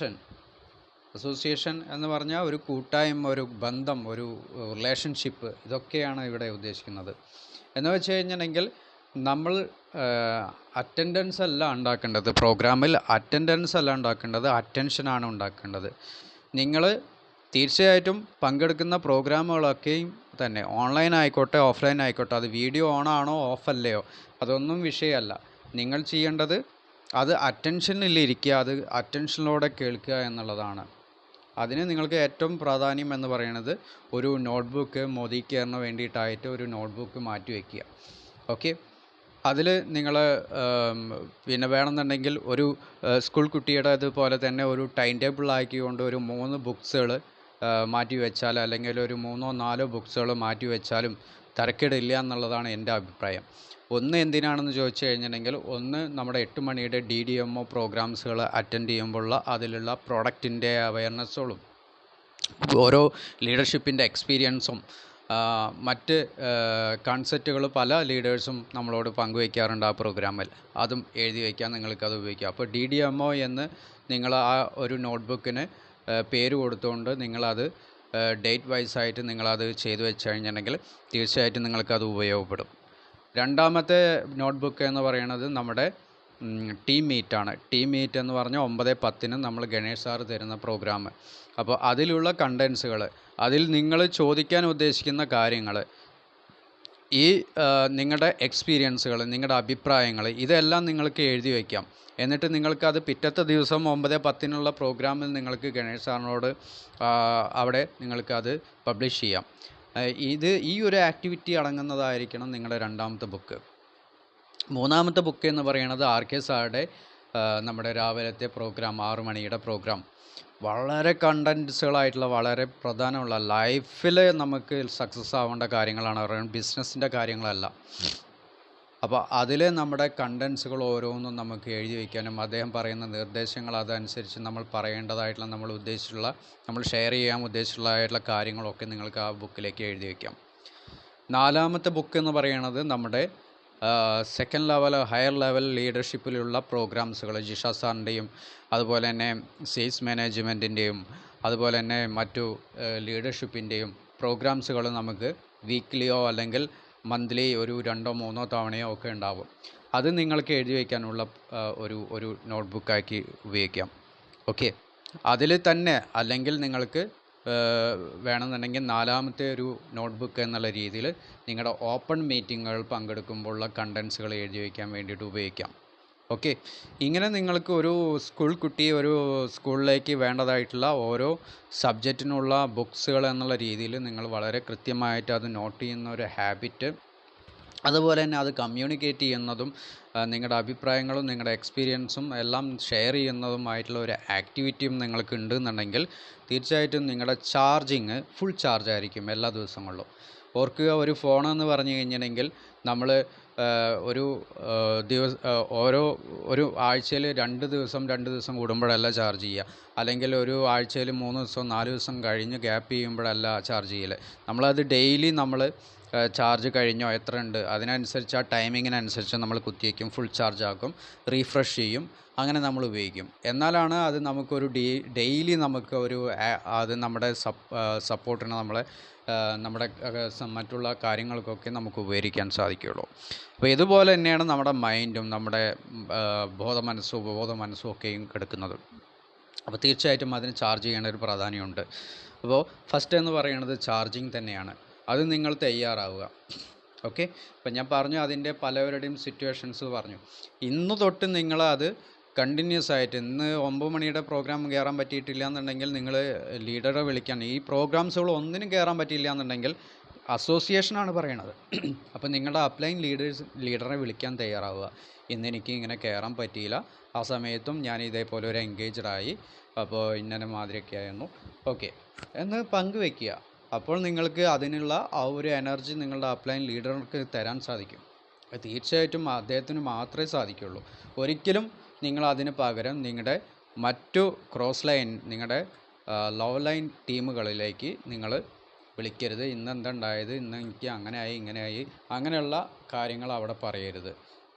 അസോസിയേഷൻ എന്ന് പറഞ്ഞാൽ ഒരു കൂട്ടായ്മ, ഒരു ബന്ധം, ഒരു റിലേഷൻഷിപ്പ്, ഇതൊക്കെയാണ് ഇവിടെ ഉദ്ദേശിക്കുന്നത്. എന്ന് വെച്ച് കഴിഞ്ഞിട്ടുണ്ടെങ്കിൽ നമ്മൾ അറ്റൻഡൻസ് അല്ല ഉണ്ടാക്കേണ്ടത്, പ്രോഗ്രാമിൽ അറ്റൻഡൻസ് അല്ല ഉണ്ടാക്കേണ്ടത്, അറ്റൻഷനാണ് ഉണ്ടാക്കേണ്ടത്. നിങ്ങൾ തീർച്ചയായിട്ടും പങ്കെടുക്കുന്ന പ്രോഗ്രാമുകളൊക്കെയും തന്നെ ഓൺലൈൻ ആയിക്കോട്ടെ ഓഫ്ലൈൻ ആയിക്കോട്ടെ, അത് വീഡിയോ ഓണാണോ ഓഫല്ലയോ അതൊന്നും വിഷയമല്ല. നിങ്ങൾ ചെയ്യേണ്ടത് അത് അറ്റൻഷനിലിരിക്കുക, അത് അറ്റൻഷനിലൂടെ കേൾക്കുക എന്നുള്ളതാണ്. അതിന് നിങ്ങൾക്ക് ഏറ്റവും പ്രാധാന്യം എന്ന് പറയുന്നത് ഒരു നോട്ട്ബുക്ക് മോദി കെയറിന് വേണ്ടിയിട്ടായിട്ട് ഒരു നോട്ട്ബുക്ക് മാറ്റി വയ്ക്കുക. ഓക്കെ, അതിൽ നിങ്ങൾ പിന്നെ വേണമെന്നുണ്ടെങ്കിൽ ഒരു സ്കൂൾ കുട്ടിയുടെ അതുപോലെ തന്നെ ഒരു ടൈം ടേബിൾ ആക്കിക്കൊണ്ട് ഒരു 3 ബുക്സുകൾ മാറ്റി വെച്ചാൽ, അല്ലെങ്കിൽ ഒരു 3-4 ബുക്സുകൾ മാറ്റി വെച്ചാലും തരക്കേടില്ല എന്നുള്ളതാണ് എൻ്റെ അഭിപ്രായം. ഒന്ന് എന്തിനാണെന്ന് ചോദിച്ചു കഴിഞ്ഞിട്ടുണ്ടെങ്കിൽ, ഒന്ന് നമ്മുടെ 8 മണിയുടെ DDMO പ്രോഗ്രാംസുകൾ അറ്റൻഡ് ചെയ്യുമ്പോഴുള്ള അതിലുള്ള പ്രൊഡക്റ്റിൻ്റെ അവയർനെസ്സുകളും ഓരോ ലീഡർഷിപ്പിൻ്റെ എക്സ്പീരിയൻസും മറ്റ് കൺസെപ്റ്റുകൾ പല ലീഡേഴ്സും നമ്മളോട് പങ്കുവയ്ക്കാറുണ്ട് ആ പ്രോഗ്രാമിൽ. അതും എഴുതി വയ്ക്കാൻ നിങ്ങൾക്കത് ഉപയോഗിക്കാം. അപ്പോൾ DDMO എന്ന് നിങ്ങൾ ആ ഒരു നോട്ട്ബുക്കിന് പേര് കൊടുത്തുകൊണ്ട് നിങ്ങളത് ഡേറ്റ് വൈസായിട്ട് നിങ്ങളത് ചെയ്തു വെച്ച് കഴിഞ്ഞിട്ടുണ്ടെങ്കിൽ തീർച്ചയായിട്ടും നിങ്ങൾക്കത് ഉപയോഗപ്പെടും. രണ്ടാമത്തെ നോട്ട്ബുക്ക് എന്ന് പറയുന്നത് നമ്മുടെ ടീം മീറ്റാണ്. ടീം മീറ്റ് എന്ന് പറഞ്ഞാൽ 9:10 നമ്മൾ ഗണേഷ് സാറ് തരുന്ന പ്രോഗ്രാം. അപ്പോൾ അതിലുള്ള കണ്ടൻസുകൾ, അതിൽ നിങ്ങൾ ചോദിക്കാൻ ഉദ്ദേശിക്കുന്ന കാര്യങ്ങൾ, ഈ നിങ്ങളുടെ എക്സ്പീരിയൻസുകൾ, നിങ്ങളുടെ അഭിപ്രായങ്ങൾ, ഇതെല്ലാം നിങ്ങൾക്ക് എഴുതി വയ്ക്കാം. എന്നിട്ട് നിങ്ങൾക്കത് പിറ്റത്തെ ദിവസം 9:10 പ്രോഗ്രാമിൽ നിങ്ങൾക്ക് ഗണേഷ് സാറിനോട് അവിടെ നിങ്ങൾക്കത് പബ്ലിഷ് ചെയ്യാം. ഈ ഒരു ആക്ടിവിറ്റി അടങ്ങുന്നതായിരിക്കണം നിങ്ങളുടെ രണ്ടാമത്തെ ബുക്ക്. മൂന്നാമത്തെ ബുക്ക് എന്ന് പറയുന്നത് RK സാറുടെ നമ്മുടെ രാവിലത്തെ പ്രോഗ്രാം, 6 മണിയുടെ പ്രോഗ്രാം. വളരെ കണ്ടൻസുകളായിട്ടുള്ള, വളരെ പ്രധാനമുള്ള, ലൈഫിൽ നമുക്ക് സക്സസ് ആവേണ്ട കാര്യങ്ങളാണ് പറയുന്നത്, ബിസിനസ്സിൻ്റെ കാര്യങ്ങളല്ല. അപ്പോൾ അതിൽ നമ്മുടെ കണ്ടൻസുകൾ ഓരോന്നും നമുക്ക് എഴുതി വയ്ക്കാനും അദ്ദേഹം പറയുന്ന നിർദ്ദേശങ്ങൾ അതനുസരിച്ച് നമ്മൾ പറയേണ്ടതായിട്ടുള്ള, നമ്മൾ ഷെയർ ചെയ്യാൻ ഉദ്ദേശിച്ചുള്ളതായിട്ടുള്ള കാര്യങ്ങളൊക്കെ നിങ്ങൾക്ക് ആ ബുക്കിലേക്ക് എഴുതി വയ്ക്കാം. നാലാമത്തെ ബുക്ക് എന്ന് പറയുന്നത് നമ്മുടെ സെക്കൻഡ് ലെവൽ, ഹയർ ലെവൽ ലീഡർഷിപ്പിലുള്ള പ്രോഗ്രാംസുകൾ, ജിഷ സാറിൻ്റെയും അതുപോലെ തന്നെ സെയിൽസ് മാനേജ്മെൻറ്റിൻ്റെയും അതുപോലെ തന്നെ മറ്റു ലീഡർഷിപ്പിൻ്റെയും പ്രോഗ്രാംസുകൾ നമുക്ക് വീക്ക്ലിയോ അല്ലെങ്കിൽ മന്ത്ലി ഒരു 2-3 തവണയോ ഒക്കെ ഉണ്ടാവും. അത് നിങ്ങൾക്ക് എഴുതി വയ്ക്കാനുള്ള ഒരു നോട്ട്ബുക്കാക്കി ഉപയോഗിക്കാം. ഓക്കെ, അതിൽ തന്നെ അല്ലെങ്കിൽ നിങ്ങൾക്ക് വേണമെന്നുണ്ടെങ്കിൽ നാലാമത്തെ ഒരു നോട്ട്ബുക്ക് എന്നുള്ള രീതിയിൽ നിങ്ങളുടെ ഓപ്പൺ മീറ്റിങ്ങുകൾ പങ്കെടുക്കുമ്പോഴുള്ള കണ്ടൻസുകൾ എഴുതി വയ്ക്കാൻ വേണ്ടിയിട്ട് ഉപയോഗിക്കാം. ഓക്കെ, ഇങ്ങനെ നിങ്ങൾക്ക് ഒരു സ്കൂൾ കുട്ടി ഒരു സ്കൂളിലേക്ക് വേണ്ടതായിട്ടുള്ള ഓരോ സബ്ജക്റ്റിനുള്ള ബുക്സുകൾ എന്നുള്ള രീതിയിൽ നിങ്ങൾ വളരെ കൃത്യമായിട്ട് അത് നോട്ട് ചെയ്യുന്ന ഒരു ഹാബിറ്റ്, അതുപോലെ തന്നെ അത് കമ്മ്യൂണിക്കേറ്റ് ചെയ്യുന്നതും നിങ്ങളുടെ അഭിപ്രായങ്ങളും നിങ്ങളുടെ എക്സ്പീരിയൻസും എല്ലാം ഷെയർ ചെയ്യുന്നതുമായിട്ടുള്ള ഒരു ആക്ടിവിറ്റിയും നിങ്ങൾക്ക് ഉണ്ടെന്നുണ്ടെങ്കിൽ തീർച്ചയായിട്ടും നിങ്ങളുടെ ചാർജിങ് ഫുൾ ചാർജ് ആയിരിക്കും എല്ലാ ദിവസങ്ങളിലും. ഓർക്കുക, ഒരു ഫോണെന്ന് പറഞ്ഞു കഴിഞ്ഞിട്ടുണ്ടെങ്കിൽ നമ്മൾ ഒരു ആഴ്ചയിൽ 2 ദിവസം കൂടുമ്പോഴല്ല ചാർജ് ചെയ്യുക, അല്ലെങ്കിൽ ഒരു ആഴ്ചയിൽ 3 ദിവസം 4 ദിവസം കഴിഞ്ഞ് ഗ്യാപ്പ് ചെയ്യുമ്പോഴല്ല ചാർജ് ചെയ്യൽ. നമ്മളത് ഡെയിലി ചാർജ് കഴിഞ്ഞോ എത്ര ഉണ്ട് അതിനനുസരിച്ച് ആ ടൈമിങ്ങിനനുസരിച്ച് നമ്മൾ കുത്തിവയ്ക്കും, ഫുൾ ചാർജ് ആക്കും, റീഫ്രഷ് ചെയ്യും, അങ്ങനെ നമ്മൾ ഉപയോഗിക്കും. എന്നാലാണ് അത് നമുക്കൊരു ഡെയിലി നമുക്ക് അത് നമ്മുടെ സപ്പോർട്ടിന് നമ്മുടെ മറ്റുള്ള കാര്യങ്ങൾക്കൊക്കെ നമുക്ക് ഉപകരിക്കാൻ സാധിക്കുകയുള്ളൂ. അപ്പോൾ ഇതുപോലെ തന്നെയാണ് നമ്മുടെ മൈൻഡും നമ്മുടെ ബോധ മനസ്സും ഉപബോധ മനസ്സും ഒക്കെയും കിടക്കുന്നത്. അപ്പോൾ തീർച്ചയായിട്ടും അതിന് ചാർജ് ചെയ്യേണ്ട ഒരു പ്രാധാന്യമുണ്ട്. അപ്പോൾ ഫസ്റ്റ് എന്ന് പറയുന്നത് ചാർജിങ് തന്നെയാണ്. അത് നിങ്ങൾ തയ്യാറാവുക. ഓക്കെ, ഇപ്പം ഞാൻ പറഞ്ഞു അതിൻ്റെ പലവരുടെയും സിറ്റുവേഷൻസ് പറഞ്ഞു. ഇന്ന് തൊട്ട് നിങ്ങളത് കണ്ടിന്യൂസ് ആയിട്ട്, ഇന്ന് 9 മണിയുടെ പ്രോഗ്രാം കയറാൻ പറ്റിയിട്ടില്ല എന്നുണ്ടെങ്കിൽ നിങ്ങൾ ലീഡറെ വിളിക്കാൻ, ഈ പ്രോഗ്രാംസുകൾ ഒന്നിനും കയറാൻ പറ്റിയില്ല എന്നുണ്ടെങ്കിൽ അസോസിയേഷനാണ് പറയണത്. അപ്പോൾ നിങ്ങളുടെ അപ്ലൈൻ ലീഡറെ വിളിക്കാൻ തയ്യാറാവുക. ഇന്നെനിക്ക് ഇങ്ങനെ കയറാൻ പറ്റിയില്ല, ആ സമയത്തും ഞാൻ ഇതേപോലെ ഒരു എൻഗേജ്ഡായി, അപ്പോൾ ഇന്ന മാതിരിയൊക്കെ ആയിരുന്നു, ഓക്കെ എന്ന് പങ്കുവെക്കുക. അപ്പോൾ നിങ്ങൾക്ക് അതിനുള്ള ആ ഒരു എനർജി നിങ്ങളുടെ അപ്ലൈൻ ലീഡർക്ക് തരാൻ സാധിക്കും. തീർച്ചയായിട്ടും അദ്ദേഹത്തിന് മാത്രമേ സാധിക്കുള്ളൂ. ഒരിക്കലും നിങ്ങൾ അതിന് പകരം നിങ്ങളുടെ മറ്റു ക്രോസ് ലൈൻ, നിങ്ങളുടെ ലോ ലൈൻ ടീമുകളിലേക്ക് നിങ്ങൾ വിളിക്കരുത്. ഇന്ന് എന്തുണ്ടായത്, ഇന്ന് എനിക്ക് അങ്ങനെയായി ഇങ്ങനെയായി, അങ്ങനെയുള്ള കാര്യങ്ങൾ അവിടെ പറയരുത്.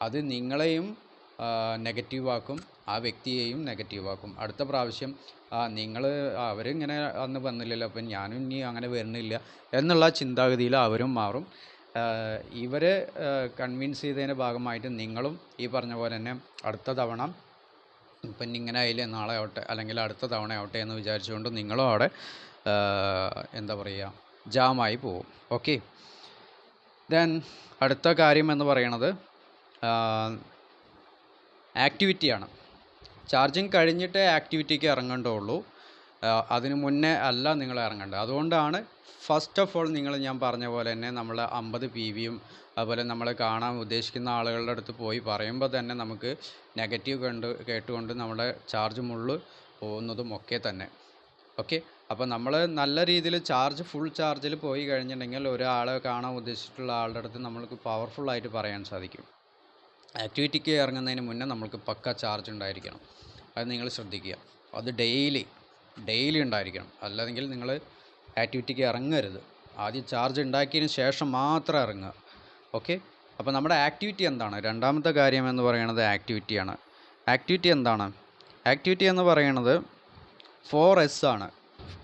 അത് നിങ്ങളെയും നെഗറ്റീവാക്കും, ആ വ്യക്തിയെയും നെഗറ്റീവാക്കും. അടുത്ത പ്രാവശ്യം അവരിങ്ങനെ അന്ന് വന്നില്ലല്ലോ, അപ്പം ഞാനും ഇനി അങ്ങനെ വരുന്നില്ല എന്നുള്ള ചിന്താഗതിയിൽ അവരും മാറും. ഇവരെ കൺവിൻസ് ചെയ്തതിൻ്റെ ഭാഗമായിട്ട് നിങ്ങളും ഈ പറഞ്ഞ പോലെ തന്നെ അടുത്ത തവണ ഇപ്പം ഇങ്ങനെ ആയില്ലേ, നാളെ ആവട്ടെ അല്ലെങ്കിൽ അടുത്ത തവണ ആവട്ടെ എന്ന് വിചാരിച്ചുകൊണ്ട് നിങ്ങളും അവിടെ എന്താ പറയുക, ജാമായി പോവും. ഓക്കെ, ദെൻ അടുത്ത കാര്യം എന്ന് പറയുന്നത് ആക്ടിവിറ്റിയാണ്. ചാർജിങ് കഴിഞ്ഞിട്ടേ ആക്ടിവിറ്റിക്ക് ഇറങ്ങേണ്ടുള്ളൂ, അതിന് മുന്നേ അല്ല നിങ്ങൾ ഇറങ്ങേണ്ടത്. അതുകൊണ്ടാണ് ഫസ്റ്റ് ഓഫ് ഓൾ ഞാൻ പറഞ്ഞ പോലെ തന്നെ നമ്മൾ 50 PVയും അതുപോലെ നമ്മൾ കാണാൻ ഉദ്ദേശിക്കുന്ന ആളുകളുടെ അടുത്ത് പോയി പറയുമ്പോൾ തന്നെ നമുക്ക് നെഗറ്റീവ് കേട്ടുകൊണ്ട് നമ്മുടെ ചാർജ് മുള്ളു പോകുന്നതും ഒക്കെ തന്നെ. ഓക്കെ, അപ്പോൾ നമ്മൾ നല്ല രീതിയിൽ ഫുൾ ചാർജിൽ പോയി കഴിഞ്ഞിട്ടുണ്ടെങ്കിൽ ഒരാളെ കാണാൻ ഉദ്ദേശിച്ചിട്ടുള്ള ആളുടെ അടുത്ത് നമ്മൾക്ക് പവർഫുള്ളായിട്ട് പറയാൻ സാധിക്കും. ആക്ടിവിറ്റിക്ക് ഇറങ്ങുന്നതിന് മുന്നേ നമ്മൾക്ക് പക്ക ചാർജ് ഉണ്ടായിരിക്കണം. അത് നിങ്ങൾ ശ്രദ്ധിക്കുക. അത് ഡെയിലി ഉണ്ടായിരിക്കണം. അല്ലെങ്കിൽ നിങ്ങൾ ആക്ടിവിറ്റിക്ക് ഇറങ്ങരുത്. ആദ്യം ചാർജ് ഉണ്ടാക്കിയതിന് ശേഷം മാത്രം ഇറങ്ങുക. ഓക്കെ. അപ്പോൾ നമ്മുടെ ആക്ടിവിറ്റി എന്താണ്? രണ്ടാമത്തെ കാര്യം എന്ന് പറയുന്നത് ആക്ടിവിറ്റിയാണ്. ആക്ടിവിറ്റി എന്താണ്? ആക്ടിവിറ്റി എന്ന് പറയുന്നത് 4S ആണ്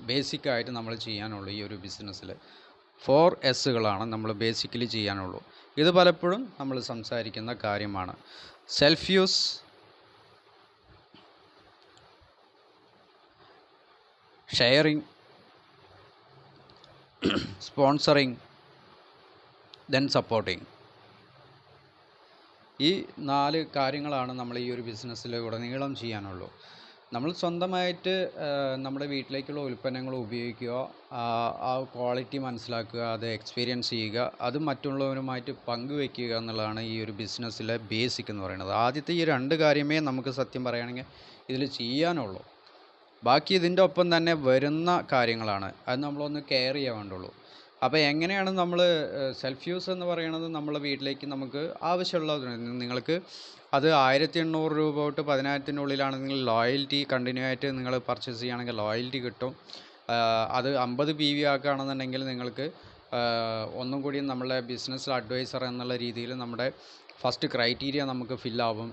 ബേസിക്കായിട്ട് നമ്മൾ ചെയ്യാനുള്ളൂ. ഈ ഒരു ബിസിനസ്സിൽ 4Sകളാണ് നമ്മൾ ബേസിക്കലി ചെയ്യാനുള്ളൂ. ഇത് പലപ്പോഴും നമ്മൾ സംസാരിക്കുന്ന കാര്യമാണ്. Self use, sharing, sponsoring, then supporting. ഈ 4 കാര്യങ്ങളാണ് നമ്മൾ ഈ ഒരു ബിസിനസ്സിൽ ഉടനീളം ചെയ്യാനുള്ളൂ. നമ്മൾ സ്വന്തമായിട്ട് നമ്മുടെ വീട്ടിലേക്കുള്ള ഉൽപ്പന്നങ്ങൾ ഉപയോഗിക്കുക, ആ ക്വാളിറ്റി മനസ്സിലാക്കുക, അത് എക്സ്പീരിയൻസ് ചെയ്യുക, അത് മറ്റുള്ളവരുമായിട്ട് പങ്കുവയ്ക്കുക എന്നുള്ളതാണ് ഈ ഒരു ബിസിനസ്സിലെ ബേസിക് എന്ന് പറയുന്നത്. ആദ്യത്തെ ഈ 2 കാര്യമേ നമുക്ക് സത്യം പറയുകയാണെങ്കിൽ ഇതിൽ ചെയ്യാനുള്ളൂ. ബാക്കി ഇതിൻ്റെ ഒപ്പം തന്നെ വരുന്ന കാര്യങ്ങളാണ്. അത് നമ്മളൊന്ന് കെയർ ചെയ്യാൻ വേണ്ടുള്ളൂ. അപ്പോൾ എങ്ങനെയാണ് നമ്മൾ സെൽഫ് യൂസ് എന്ന് പറയുന്നത്? നമ്മളെ വീട്ടിലേക്ക് നമുക്ക് ആവശ്യമുള്ളത് നിങ്ങൾക്ക് അത് 1800 രൂപ തൊട്ട് 10,000-നുള്ളിലാണെങ്കിൽ ലോയൽറ്റി കണ്ടിന്യൂ ആയിട്ട് നിങ്ങൾ പർച്ചേസ് ചെയ്യുകയാണെങ്കിൽ ലോയൽറ്റി കിട്ടും. അത് 50 PV ആക്കുകയാണെന്നുണ്ടെങ്കിൽ നിങ്ങൾക്ക് ഒന്നും കൂടി നമ്മളെ ബിസിനസ് അഡ്വൈസർ എന്നുള്ള രീതിയിൽ നമ്മുടെ ഫസ്റ്റ് ക്രൈറ്റീരിയ നമുക്ക് ഫില്ലാവും.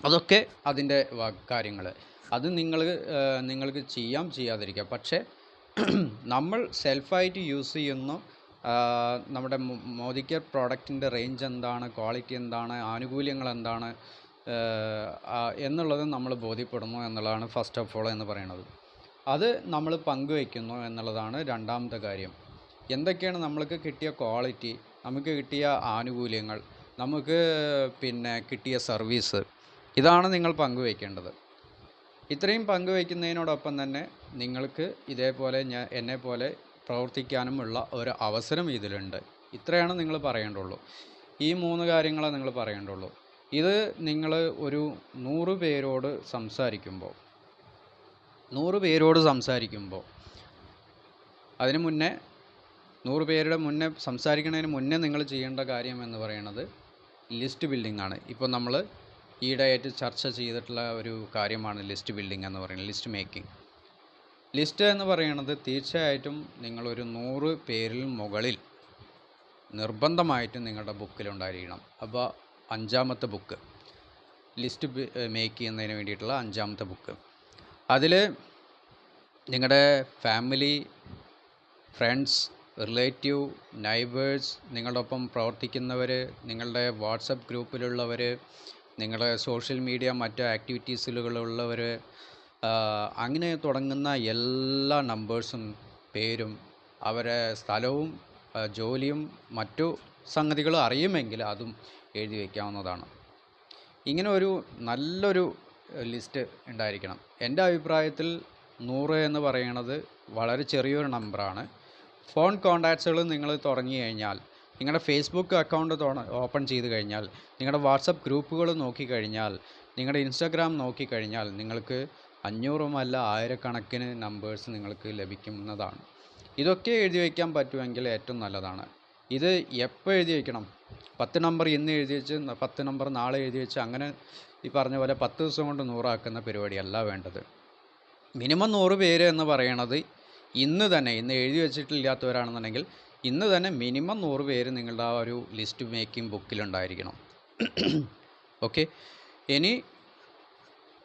അതൊക്കെ അതിൻ്റെ കാര്യങ്ങൾ. അത് നിങ്ങൾക്ക് ചെയ്യാതിരിക്കുക. പക്ഷേ നമ്മൾ സെൽഫായിട്ട് യൂസ് ചെയ്യുന്ന നമ്മുടെ മോദിക്കെയർ പ്രോഡക്റ്റിൻ്റെ റേഞ്ച് എന്താണ്, ക്വാളിറ്റി എന്താണ്, ആനുകൂല്യങ്ങൾ എന്താണ് എന്നുള്ളത് നമ്മൾ ബോധ്യപ്പെടുന്നു എന്നുള്ളതാണ് ഫസ്റ്റ് ഓഫ് ഓൾ എന്ന് പറയുന്നത്. അത് നമ്മൾ പങ്കുവയ്ക്കുന്നു എന്നുള്ളതാണ് രണ്ടാമത്തെ കാര്യം. എന്തൊക്കെയാണ് നമ്മൾക്ക് കിട്ടിയ ക്വാളിറ്റി, നമുക്ക് കിട്ടിയ ആനുകൂല്യങ്ങൾ, നമുക്ക് കിട്ടിയ സർവീസ്, ഇതാണ് നിങ്ങൾ പങ്കുവയ്ക്കേണ്ടത്. ഇത്രയും പങ്കുവയ്ക്കുന്നതിനോടൊപ്പം തന്നെ നിങ്ങൾക്ക് ഇതേപോലെ എന്നെപ്പോലെ പ്രവർത്തിക്കാനുമുള്ള ഒരു അവസരം ഇതിലുണ്ട്. ഇത്രയാണ് നിങ്ങൾ പറയേണ്ടുള്ളൂ. ഈ 3 കാര്യങ്ങളെ നിങ്ങൾ പറയേണ്ടുള്ളൂ. ഇത് നിങ്ങൾ ഒരു 100 പേരോട് സംസാരിക്കുമ്പോൾ അതിന് മുന്നേ 100 പേരുടെ മുന്നേ സംസാരിക്കുന്നതിന് മുന്നേ നിങ്ങൾ ചെയ്യേണ്ട കാര്യം എന്ന് പറയുന്നത് ലിസ്റ്റ് ബിൽഡിംഗ് ആണ്. ഇപ്പോൾ നമ്മൾ ഈയിടെയായിട്ട് ചർച്ച ചെയ്തിട്ടുള്ള ഒരു കാര്യമാണ് ലിസ്റ്റ് ബിൽഡിംഗ് എന്ന് പറയുന്നത്, ലിസ്റ്റ് മേക്കിംഗ്. ലിസ്റ്റ് എന്ന് പറയുന്നത് തീർച്ചയായിട്ടും നിങ്ങളൊരു 100 പേരിൽ മുകളിൽ നിർബന്ധമായിട്ടും നിങ്ങളുടെ ബുക്കിലുണ്ടായിരിക്കണം. അപ്പോൾ 5ാമത്തെ ബുക്ക്, ലിസ്റ്റ് മേക്ക് ചെയ്യുന്നതിന് വേണ്ടിയിട്ടുള്ള 5ാമത്തെ ബുക്ക്, അതിൽ നിങ്ങളുടെ ഫാമിലി, ഫ്രണ്ട്സ്, റിലേറ്റീവ്, നൈബേഴ്സ്, നിങ്ങളുടെ ഒപ്പം പ്രവർത്തിക്കുന്നവർ, നിങ്ങളുടെ വാട്സപ്പ് ഗ്രൂപ്പിലുള്ളവർ, നിങ്ങളുടെ സോഷ്യൽ മീഡിയ മറ്റ് ആക്ടിവിറ്റീസിലുള്ളവർ, അങ്ങനെ തുടങ്ങുന്ന എല്ലാ നമ്പേഴ്സും പേരും അവരെ സ്ഥലവും ജോലിയും മറ്റു സംഗതികളും അറിയുമെങ്കിൽ അതും എഴുതി വയ്ക്കാവുന്നതാണ്. ഇങ്ങനെ ഒരു നല്ലൊരു ലിസ്റ്റ് ഉണ്ടായിരിക്കണം. എൻ്റെ അഭിപ്രായത്തിൽ 100 എന്ന് പറയുന്നത് വളരെ ചെറിയൊരു നമ്പറാണ്. ഫോൺ കോൺടാക്ട്സുകൾ നിങ്ങൾ തുടങ്ങി കഴിഞ്ഞാൽ, നിങ്ങളുടെ ഫേസ്ബുക്ക് അക്കൗണ്ട് ഓപ്പൺ ചെയ്ത് കഴിഞ്ഞാൽ, നിങ്ങളുടെ വാട്സപ്പ് ഗ്രൂപ്പുകൾ നോക്കിക്കഴിഞ്ഞാൽ, നിങ്ങളുടെ ഇൻസ്റ്റാഗ്രാം നോക്കിക്കഴിഞ്ഞാൽ നിങ്ങൾക്ക് 500-മല്ല 1000-കണക്കിന് നമ്പേഴ്സ് നിങ്ങൾക്ക് ലഭിക്കുന്നതാണ്. ഇതൊക്കെ എഴുതി വയ്ക്കാൻ പറ്റുമെങ്കിൽ ഏറ്റവും നല്ലതാണ്. ഇത് എപ്പോൾ എഴുതി വയ്ക്കണം? 10 നമ്പർ ഇന്ന് എഴുതി വെച്ച് 10 നമ്പർ നാളെ എഴുതി വെച്ച് അങ്ങനെ ഈ പറഞ്ഞ പോലെ 10 ദിവസം കൊണ്ട് 100 ആക്കുന്ന പരിപാടിയല്ല വേണ്ടത്. മിനിമം 100 പേര് എന്ന് പറയണത് ഇന്ന് എഴുതി വെച്ചിട്ടില്ലാത്തവരാണെന്നുണ്ടെങ്കിൽ ഇന്ന് തന്നെ മിനിമം 100 പേര് നിങ്ങളുടെ ആ ഒരു ലിസ്റ്റ് മേക്കിംഗ് ബുക്കിലുണ്ടായിരിക്കണം. ഓക്കെ. ഇനി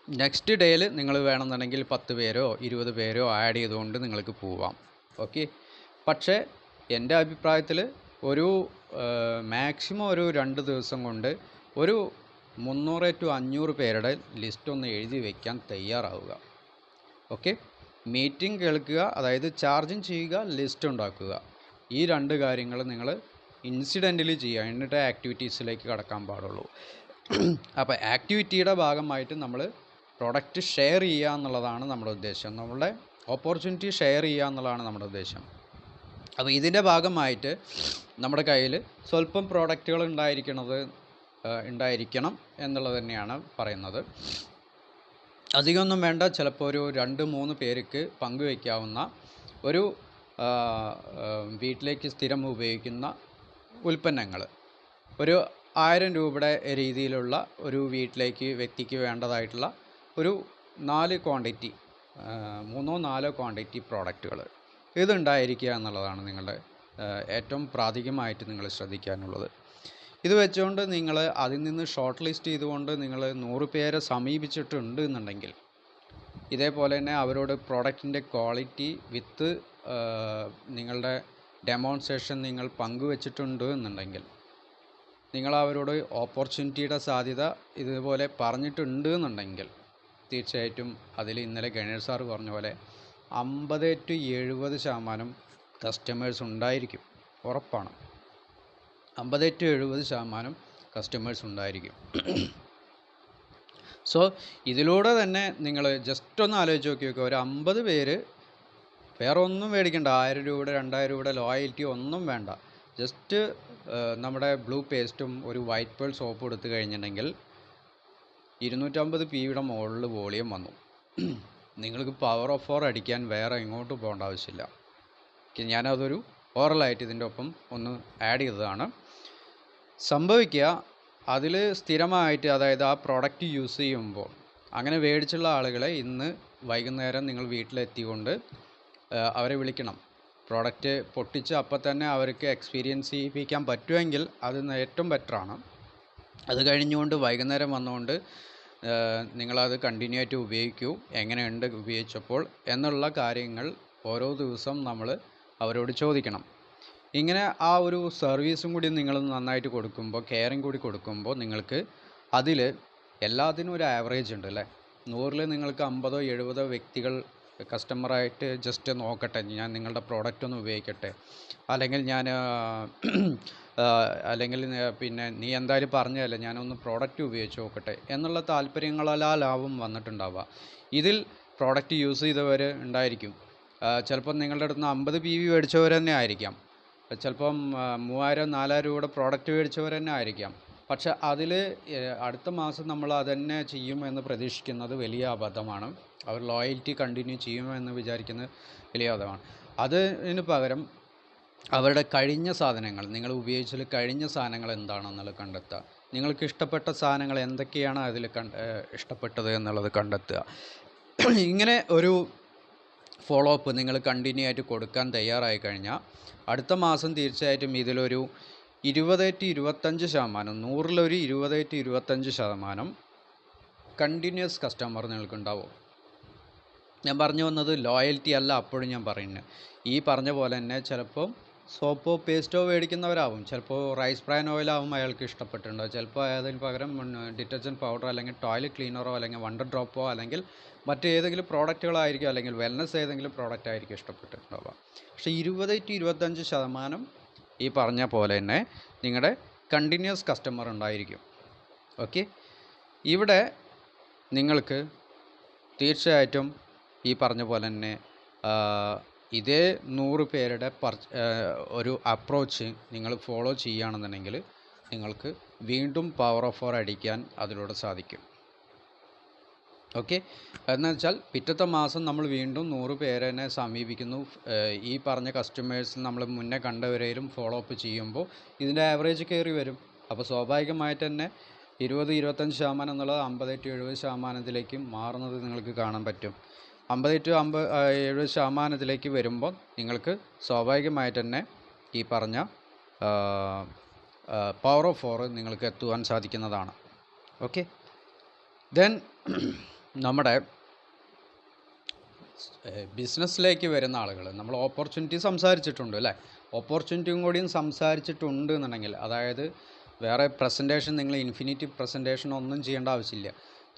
നെക്സ്റ്റ് ഡേയിൽ നിങ്ങൾ വേണമെന്നുണ്ടെങ്കിൽ 10 പേരോ 20 പേരോ ആഡ് ചെയ്തുകൊണ്ട് നിങ്ങൾക്ക് പോവാം. ഓക്കെ. പക്ഷേ എൻ്റെ അഭിപ്രായത്തിൽ ഒരു മാക്സിമം ഒരു 2 ദിവസം കൊണ്ട് ഒരു 300 to 500 പേരുടെ ലിസ്റ്റ് ഒന്ന് എഴുതി വയ്ക്കാൻ തയ്യാറാവുക. ഓക്കെ. മീറ്റിംഗ് കേൾക്കുക, അതായത് ചാർജിങ് ചെയ്യുക, ലിസ്റ്റ് ഉണ്ടാക്കുക. ഈ 2 കാര്യങ്ങൾ നിങ്ങൾ ഇൻസിഡൻ്റലി ചെയ്യുക, എന്നിട്ട് ആക്ടിവിറ്റീസിലേക്ക് കടക്കാൻ പാടുള്ളൂ. അപ്പോൾ ആക്ടിവിറ്റിയുടെ ഭാഗമായിട്ട് നമ്മൾ പ്രൊഡക്റ്റ് ഷെയർ ചെയ്യുക എന്നുള്ളതാണ് നമ്മുടെ ഉദ്ദേശം. നമ്മളുടെ ഓപ്പർച്യൂണിറ്റി ഷെയർ ചെയ്യുക എന്നുള്ളതാണ് നമ്മുടെ ഉദ്ദേശം. അപ്പോൾ ഇതിൻ്റെ ഭാഗമായിട്ട് നമ്മുടെ കയ്യിൽ സ്വല്പം പ്രോഡക്റ്റുകൾ ഉണ്ടായിരിക്കണം എന്നുള്ളത് തന്നെയാണ് പറയുന്നത്. അധികമൊന്നും വേണ്ട, ചിലപ്പോൾ ഒരു 2-3 പേർക്ക് പങ്കുവയ്ക്കാവുന്ന ഒരു വീട്ടിലേക്ക് സ്ഥിരം ഉപയോഗിക്കുന്ന ഉൽപ്പന്നങ്ങൾ, ഒരു 1000 രൂപയുടെ രീതിയിലുള്ള ഒരു വ്യക്തിക്ക് വേണ്ടതായിട്ടുള്ള ഒരു 4 ക്വാണ്ടിറ്റി, 3-4 ക്വാണ്ടിറ്റി പ്രോഡക്റ്റുകൾ ഇതുണ്ടായിരിക്കുക എന്നുള്ളതാണ് നിങ്ങളുടെ ഏറ്റവും പ്രാഥമികമായിട്ട് നിങ്ങൾ ശ്രദ്ധിക്കാനുള്ളത്. ഇത് വെച്ചുകൊണ്ട് നിങ്ങൾ അതിൽ നിന്ന് ഷോർട്ട് ലിസ്റ്റ് ചെയ്തുകൊണ്ട് നിങ്ങൾ 100 പേരെ സമീപിച്ചിട്ടുണ്ട് എന്നുണ്ടെങ്കിൽ, ഇതേപോലെ തന്നെ അവരോട് പ്രോഡക്റ്റിൻ്റെ ക്വാളിറ്റി വിത്ത് നിങ്ങളുടെ ഡെമോൺസ്ട്രേഷൻ നിങ്ങൾ പങ്കുവച്ചിട്ടുണ്ട് എന്നുണ്ടെങ്കിൽ, നിങ്ങൾ അവരോട് ഓപ്പർച്യൂണിറ്റിയുടെ സാധ്യത ഇതുപോലെ പറഞ്ഞിട്ടുണ്ട് എന്നുണ്ടെങ്കിൽ, തീർച്ചയായിട്ടും അതിൽ ഇന്നലെ ഗണേഷ് സാർ പറഞ്ഞ പോലെ 50-70% കസ്റ്റമേഴ്സ് ഉണ്ടായിരിക്കും. ഉറപ്പാണ്, 50-70% കസ്റ്റമേഴ്സ് ഉണ്ടായിരിക്കും. സോ ഇതിലൂടെ തന്നെ നിങ്ങൾ ജസ്റ്റ് ഒന്ന് ആലോചിച്ച് നോക്കുക, ഒരു 50 പേര് വേറെ ഒന്നും മേടിക്കണ്ട, 1000 രൂപയുടെ 2000 രൂപയുടെ ലോയൽറ്റി ഒന്നും വേണ്ട, ജസ്റ്റ് നമ്മുടെ ബ്ലൂ പേസ്റ്റും ഒരു വൈറ്റ് പേൾ സോപ്പ് എടുത്തു കഴിഞ്ഞിട്ടുണ്ടെങ്കിൽ 250 PVയുടെ മുകളിൽ വോളിയം വന്നു. നിങ്ങൾക്ക് പവർ ഓഫ് 4 അടിക്കാൻ വേറെ എങ്ങോട്ട് പോകേണ്ട ആവശ്യമില്ല. ഞാനതൊരു ഓറലായിട്ട് ഇതിൻ്റെ ഒപ്പം ഒന്ന് ആഡ് ചെയ്തതാണ്. സംഭവിക്കുക അതിൽ സ്ഥിരമായിട്ട്, അതായത് ആ പ്രോഡക്റ്റ് യൂസ് ചെയ്യുമ്പോൾ അങ്ങനെ മേടിച്ചുള്ള ആളുകളെ ഇന്ന് വൈകുന്നേരം നിങ്ങൾ വീട്ടിലെത്തിക്കൊണ്ട് അവരെ വിളിക്കണം. പ്രോഡക്റ്റ് പൊട്ടിച്ച് അപ്പം തന്നെ അവർക്ക് എക്സ്പീരിയൻസ് ചെയ്യിപ്പിക്കാൻ പറ്റുമെങ്കിൽ അത് ഏറ്റവും ബെറ്ററാണ്. അത് കഴിഞ്ഞുകൊണ്ട് വൈകുന്നേരം വന്നുകൊണ്ട് നിങ്ങളത് കണ്ടിന്യൂ ആയിട്ട് ഉപയോഗിക്കൂ, എങ്ങനെയുണ്ട് ഉപയോഗിച്ചപ്പോൾ എന്നുള്ള കാര്യങ്ങൾ ഓരോ ദിവസം നമ്മൾ അവരോട് ചോദിക്കണം. ഇങ്ങനെ ആ ഒരു സർവീസും കൂടി നിങ്ങൾ നന്നായിട്ട് കൊടുക്കുമ്പോൾ, കെയറിങ് കൂടി കൊടുക്കുമ്പോൾ, നിങ്ങൾക്ക് അതിൽ എല്ലാത്തിനും ഒരു ആവറേജ് ഉണ്ട് അല്ലേ. 100-ൽ നിങ്ങൾക്ക് 50-70 വ്യക്തികൾ കസ്റ്റമറായിട്ട് ജസ്റ്റ് നോക്കട്ടെ, ഞാൻ നിങ്ങളുടെ പ്രോഡക്റ്റ് ഒന്ന് ഉപയോഗിക്കട്ടെ, അല്ലെങ്കിൽ പിന്നെ നീ എന്തായാലും പറഞ്ഞതല്ലേ ഞാനൊന്ന് പ്രോഡക്റ്റ് ഉപയോഗിച്ച് നോക്കട്ടെ എന്നുള്ള താല്പര്യങ്ങളാലാവും വന്നിട്ടുണ്ടാവുക. ഇതിൽ പ്രോഡക്റ്റ് യൂസ് ചെയ്തവർ ഉണ്ടായിരിക്കും. ചിലപ്പം നിങ്ങളുടെ അടുത്ത് നിന്ന് 50 PV മേടിച്ചവർ തന്നെ ആയിരിക്കാം, ചിലപ്പം 3000-4000 രൂപയുടെ പ്രോഡക്റ്റ് മേടിച്ചവർ തന്നെ ആയിരിക്കാം. പക്ഷെ അതിൽ അടുത്ത മാസം നമ്മൾ അതന്നെ ചെയ്യുമെന്ന് പ്രതീക്ഷിക്കുന്നത് വലിയ അബദ്ധമാണ്. അവർ ലോയൽറ്റി കണ്ടിന്യൂ ചെയ്യുമെന്ന് വിചാരിക്കുന്നത് വലിയ അബദ്ധമാണ്. അതിന് പകരം അവരുടെ കഴിഞ്ഞ സാധനങ്ങൾ, നിങ്ങൾ ഉപയോഗിച്ചതിൽ കഴിഞ്ഞ സാധനങ്ങൾ എന്താണെന്നുള്ളത് കണ്ടെത്തുക. നിങ്ങൾക്ക് ഇഷ്ടപ്പെട്ട സാധനങ്ങൾ എന്തൊക്കെയാണ് അതിൽ ഇഷ്ടപ്പെട്ടത് എന്നുള്ളത് കണ്ടെത്തുക. ഇങ്ങനെ ഒരു ഫോളോ അപ്പ് നിങ്ങൾ കണ്ടിന്യൂ ആയിട്ട് കൊടുക്കാൻ തയ്യാറായി കഴിഞ്ഞാൽ അടുത്ത മാസം തീർച്ചയായിട്ടും ഇതിലൊരു 20-25%, 100-ലൊരു 20-25% കണ്ടിന്യൂസ് കസ്റ്റമർ നിങ്ങൾക്കുണ്ടാവും. ഞാൻ പറഞ്ഞു വന്നത് ലോയൽറ്റി അല്ല അപ്പോഴും ഞാൻ പറയുന്നത്. ഈ പറഞ്ഞ പോലെ തന്നെ ചിലപ്പോൾ സോപ്പോ പേസ്റ്റോ മേടിക്കുന്നവരാവും, ചിലപ്പോൾ റൈസ് ബ്രാൻ ഓയിലാവും അയാൾക്ക് ഇഷ്ടപ്പെട്ടിട്ടുണ്ടാവും, ചിലപ്പോൾ അതിന് പകരം ഡിറ്റർജൻറ്റ് പൗഡർ അല്ലെങ്കിൽ ടോയ്ലറ്റ് ക്ലീനറോ അല്ലെങ്കിൽ വണ്ടർ ഡ്രോപ്പോ അല്ലെങ്കിൽ മറ്റേതെങ്കിലും പ്രോഡക്റ്റുകളായിരിക്കും, അല്ലെങ്കിൽ വെൽനസ് ഏതെങ്കിലും പ്രോഡക്റ്റ് ആയിരിക്കും ഇഷ്ടപ്പെട്ടിട്ടുണ്ടാവുക. പക്ഷേ 20-25% ഈ പറഞ്ഞ പോലെ തന്നെ നിങ്ങളുടെ കണ്ടിന്യൂസ് കസ്റ്റമർ ഉണ്ടായിരിക്കും. ഓക്കെ, ഇവിടെ നിങ്ങൾക്ക് തീർച്ചയായിട്ടും ഈ പറഞ്ഞ പോലെ തന്നെ ഇതേ 100 പേരുടെ ഒരു അപ്രോച്ച് നിങ്ങൾ ഫോളോ ചെയ്യുകയാണെന്നുണ്ടെങ്കിൽ നിങ്ങൾക്ക് വീണ്ടും പവർ ഓഫ് 4 അടിക്കാൻ അതിലൂടെ സാധിക്കും. ഓക്കെ, എന്ന് വെച്ചാൽ പിറ്റത്തെ മാസം നമ്മൾ വീണ്ടും 100 പേരെ സമീപിക്കുന്നു. ഈ പറഞ്ഞ കസ്റ്റമേഴ്സ് നമ്മൾ മുന്നേ കണ്ടവരെയും ഫോളോ അപ്പ് ചെയ്യുമ്പോൾ ഇതിൻ്റെ ആവറേജ് കയറി വരും. അപ്പോൾ സ്വാഭാവികമായിട്ട് തന്നെ 20-25% എന്നുള്ളത് 50-70% മാറുന്നത് നിങ്ങൾക്ക് കാണാൻ പറ്റും. 50-70% വരുമ്പോൾ നിങ്ങൾക്ക് സ്വാഭാവികമായിട്ട് തന്നെ ഈ പറഞ്ഞ പവർ ഓഫ് 4 നിങ്ങൾക്ക് എത്തുവാൻ സാധിക്കുന്നതാണ്. ഓക്കെ, ദെൻ നമ്മുടെ ബിസിനസ്സിലേക്ക് വരുന്ന ആളുകൾ, നമ്മൾ ഓപ്പർച്യൂണിറ്റി സംസാരിച്ചിട്ടുണ്ട് അല്ലേ. ഓപ്പർച്യൂണിറ്റിയും കൂടിയും സംസാരിച്ചിട്ടുണ്ട് എന്നുണ്ടെങ്കിൽ, അതായത് വേറെ പ്രസൻറ്റേഷൻ, നിങ്ങൾ ഇൻഫിനിറ്റി പ്രസൻറ്റേഷൻ ഒന്നും ചെയ്യേണ്ട ആവശ്യമില്ല.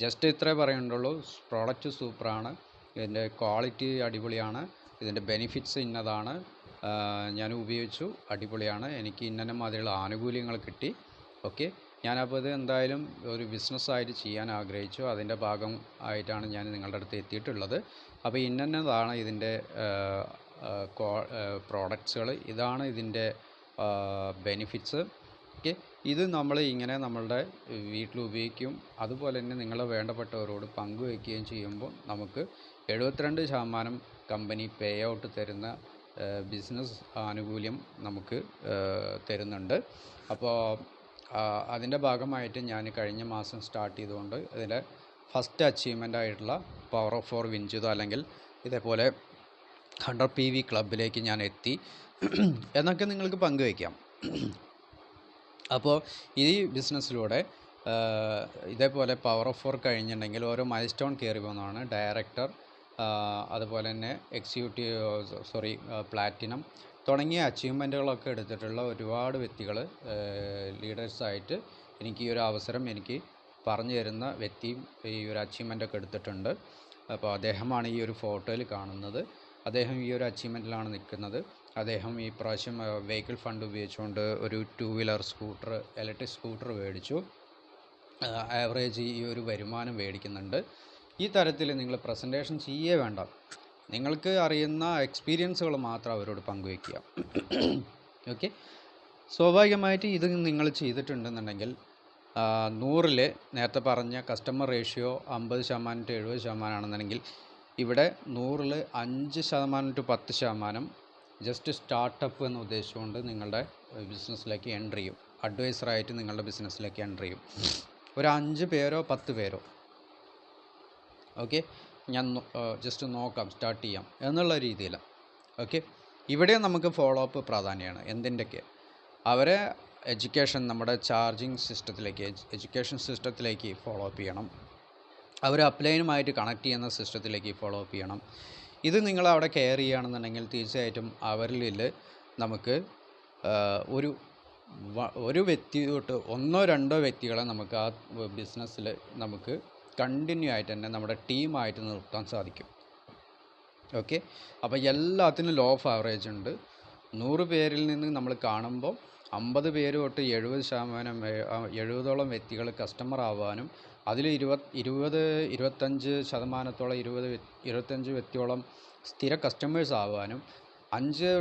ജസ്റ്റ് ഇത്രേ പറയുന്നുള്ളൂ, പ്രോഡക്റ്റ് സൂപ്പറാണ്, ഇതിൻ്റെ ക്വാളിറ്റി അടിപൊളിയാണ്, ഇതിൻ്റെ ബെനിഫിറ്റ്സ് ഇന്നതാണ്, ഞാൻ ഉപയോഗിച്ചു, അടിപൊളിയാണ്, എനിക്ക് ഇന്ന മാതിരിയുള്ള ആനുകൂല്യങ്ങൾ കിട്ടി. ഓക്കെ, ഞാനപ്പോൾ ഇത് എന്തായാലും ഒരു ബിസിനസ്സായിട്ട് ചെയ്യാൻ ആഗ്രഹിച്ചു, അതിൻ്റെ ഭാഗം ആയിട്ടാണ് ഞാൻ നിങ്ങളുടെ അടുത്ത് എത്തിയിട്ടുള്ളത്. അപ്പോൾ ഇന്നതാണ് ഇതിൻ്റെ പ്രോഡക്ട്സുകൾ, ഇതാണ് ഇതിൻ്റെ ബെനിഫിറ്റ്സ്, ഓക്കെ, ഇത് നമ്മൾ ഇങ്ങനെ നമ്മളുടെ വീട്ടിൽ ഉപയോഗിക്കും, അതുപോലെ തന്നെ നിങ്ങളെ വേണ്ടപ്പെട്ടവരോട് പങ്കുവയ്ക്കുകയും ചെയ്യുമ്പോൾ നമുക്ക് 72% കമ്പനി പേ ഔട്ട് തരുന്ന ബിസിനസ് ആനുകൂല്യം നമുക്ക് തരുന്നുണ്ട്. അപ്പോൾ അതിൻ്റെ ഭാഗമായിട്ട് ഞാൻ കഴിഞ്ഞ മാസം സ്റ്റാർട്ട് ചെയ്തുകൊണ്ട് അതിലെ ഫസ്റ്റ് അച്ചീവ്മെൻ്റ് ആയിട്ടുള്ള പവർ ഓഫ് 4 വിൻചിത അല്ലെങ്കിൽ ഇതേപോലെ 100 PV ക്ലബിലേക്ക് ഞാൻ എത്തി എന്നൊക്കെ നിങ്ങൾക്ക് പങ്കുവയ്ക്കാം. അപ്പോൾ ഈ ബിസിനസ്സിലൂടെ ഇതേപോലെ പവർ ഓഫ് 4 കഴിഞ്ഞിട്ടുണ്ടെങ്കിൽ ഓരോ മൈൽ സ്റ്റോൺ കയറി പോകുന്നതാണ്. ഡയറക്ടർ, അതുപോലെ തന്നെ പ്ലാറ്റിനം തുടങ്ങിയ അച്ചീവ്മെൻറ്റുകളൊക്കെ എടുത്തിട്ടുള്ള ഒരുപാട് വ്യക്തികൾ ലീഡേഴ്സായിട്ട് എനിക്ക് ഈ ഒരു അവസരം എനിക്ക് പറഞ്ഞു തരുന്ന വ്യക്തിയും ഈ ഒരു അച്ചീവ്മെൻ്റൊക്കെ എടുത്തിട്ടുണ്ട്. അപ്പോൾ അദ്ദേഹമാണ് ഈ ഒരു ഫോട്ടോയിൽ കാണുന്നത്. അദ്ദേഹം ഈ ഒരു അച്ചീവ്മെൻറ്റിലാണ് നിൽക്കുന്നത്. അദ്ദേഹം ഈ പ്രാവശ്യം വെഹിക്കിൾ ഫണ്ട് ഉപയോഗിച്ചുകൊണ്ട് ഒരു 2 വീലർ സ്കൂട്ടർ, ഇലക്ട്രിക് സ്കൂട്ടർ മേടിച്ചു. ആവറേജ് ഈ ഒരു വരുമാനം മേടിക്കുന്നുണ്ട്. ഈ തരത്തിൽ നിങ്ങൾ പ്രസൻറ്റേഷൻ ചെയ്യേ വേണ്ട, നിങ്ങൾക്ക് അറിയുന്ന എക്സ്പീരിയൻസുകൾ മാത്രം അവരോട് പങ്കുവയ്ക്കുക. ഓക്കെ, സ്വാഭാവികമായിട്ട് ഇത് നിങ്ങൾ ചെയ്തിട്ടുണ്ടെന്നുണ്ടെങ്കിൽ 100-ൽ നേരത്തെ പറഞ്ഞ കസ്റ്റമർ റേഷ്യോ 50% to 70% ആണെന്നുണ്ടെങ്കിൽ ഇവിടെ 100-ൽ 5% to 10% ജസ്റ്റ് സ്റ്റാർട്ടപ്പ് എന്ന് ഉദ്ദേശിച്ചുകൊണ്ട് നിങ്ങളുടെ ബിസിനസ്സിലേക്ക് എൻ്റർ ചെയ്യും. അഡ്വൈസറായിട്ട് നിങ്ങളുടെ ബിസിനസ്സിലേക്ക് എൻ്റർ ചെയ്യും. ഒരു 5 പേരോ 10 പേരോ ഓക്കെ, ഞാൻ ജസ്റ്റ് നോക്കാം, സ്റ്റാർട്ട് ചെയ്യാം എന്നുള്ള രീതിയിലാണ്. ഓക്കെ, ഇവിടെ നമുക്ക് ഫോളോ അപ്പ് പ്രാധാന്യമാണ്. എന്തിൻ്റെയൊക്കെ അവരെ എഡ്യൂക്കേഷൻ, നമ്മുടെ ചാർജിങ് സിസ്റ്റത്തിലേക്ക്, എഡ്യൂക്കേഷൻ സിസ്റ്റത്തിലേക്ക് ഫോളോ അപ്പ് ചെയ്യണം. അവർ അപ്ലൈനുമായിട്ട് കണക്ട് ചെയ്യുന്ന സിസ്റ്റത്തിലേക്ക് ഫോളോ അപ്പ് ചെയ്യണം. ഇത് നിങ്ങൾ അവിടെ കെയർ ചെയ്യുകയാണെന്നുണ്ടെങ്കിൽ തീർച്ചയായിട്ടും അവരിൽ നമുക്ക് ഒരു വ്യക്തി തൊട്ട് 1-2 വ്യക്തികളെ നമുക്ക് ആ ബിസിനസ്സിൽ നമുക്ക് കണ്ടിന്യൂ ആയിട്ട് തന്നെ നമ്മുടെ ടീമായിട്ട് നിർത്താൻ സാധിക്കും. ഓക്കെ, അപ്പോൾ എല്ലാത്തിനും ലോ ഓഫ് ആവറേജ് ഉണ്ട്. 100 പേരിൽ നിന്ന് നമ്മൾ കാണുമ്പോൾ 50 പേര് തൊട്ട് 70%-ഓളം വ്യക്തികൾ കസ്റ്റമർ ആവാനും അതിൽ 25% വ്യക്തിയോളം സ്ഥിര കസ്റ്റമേഴ്സ് ആവാനും 5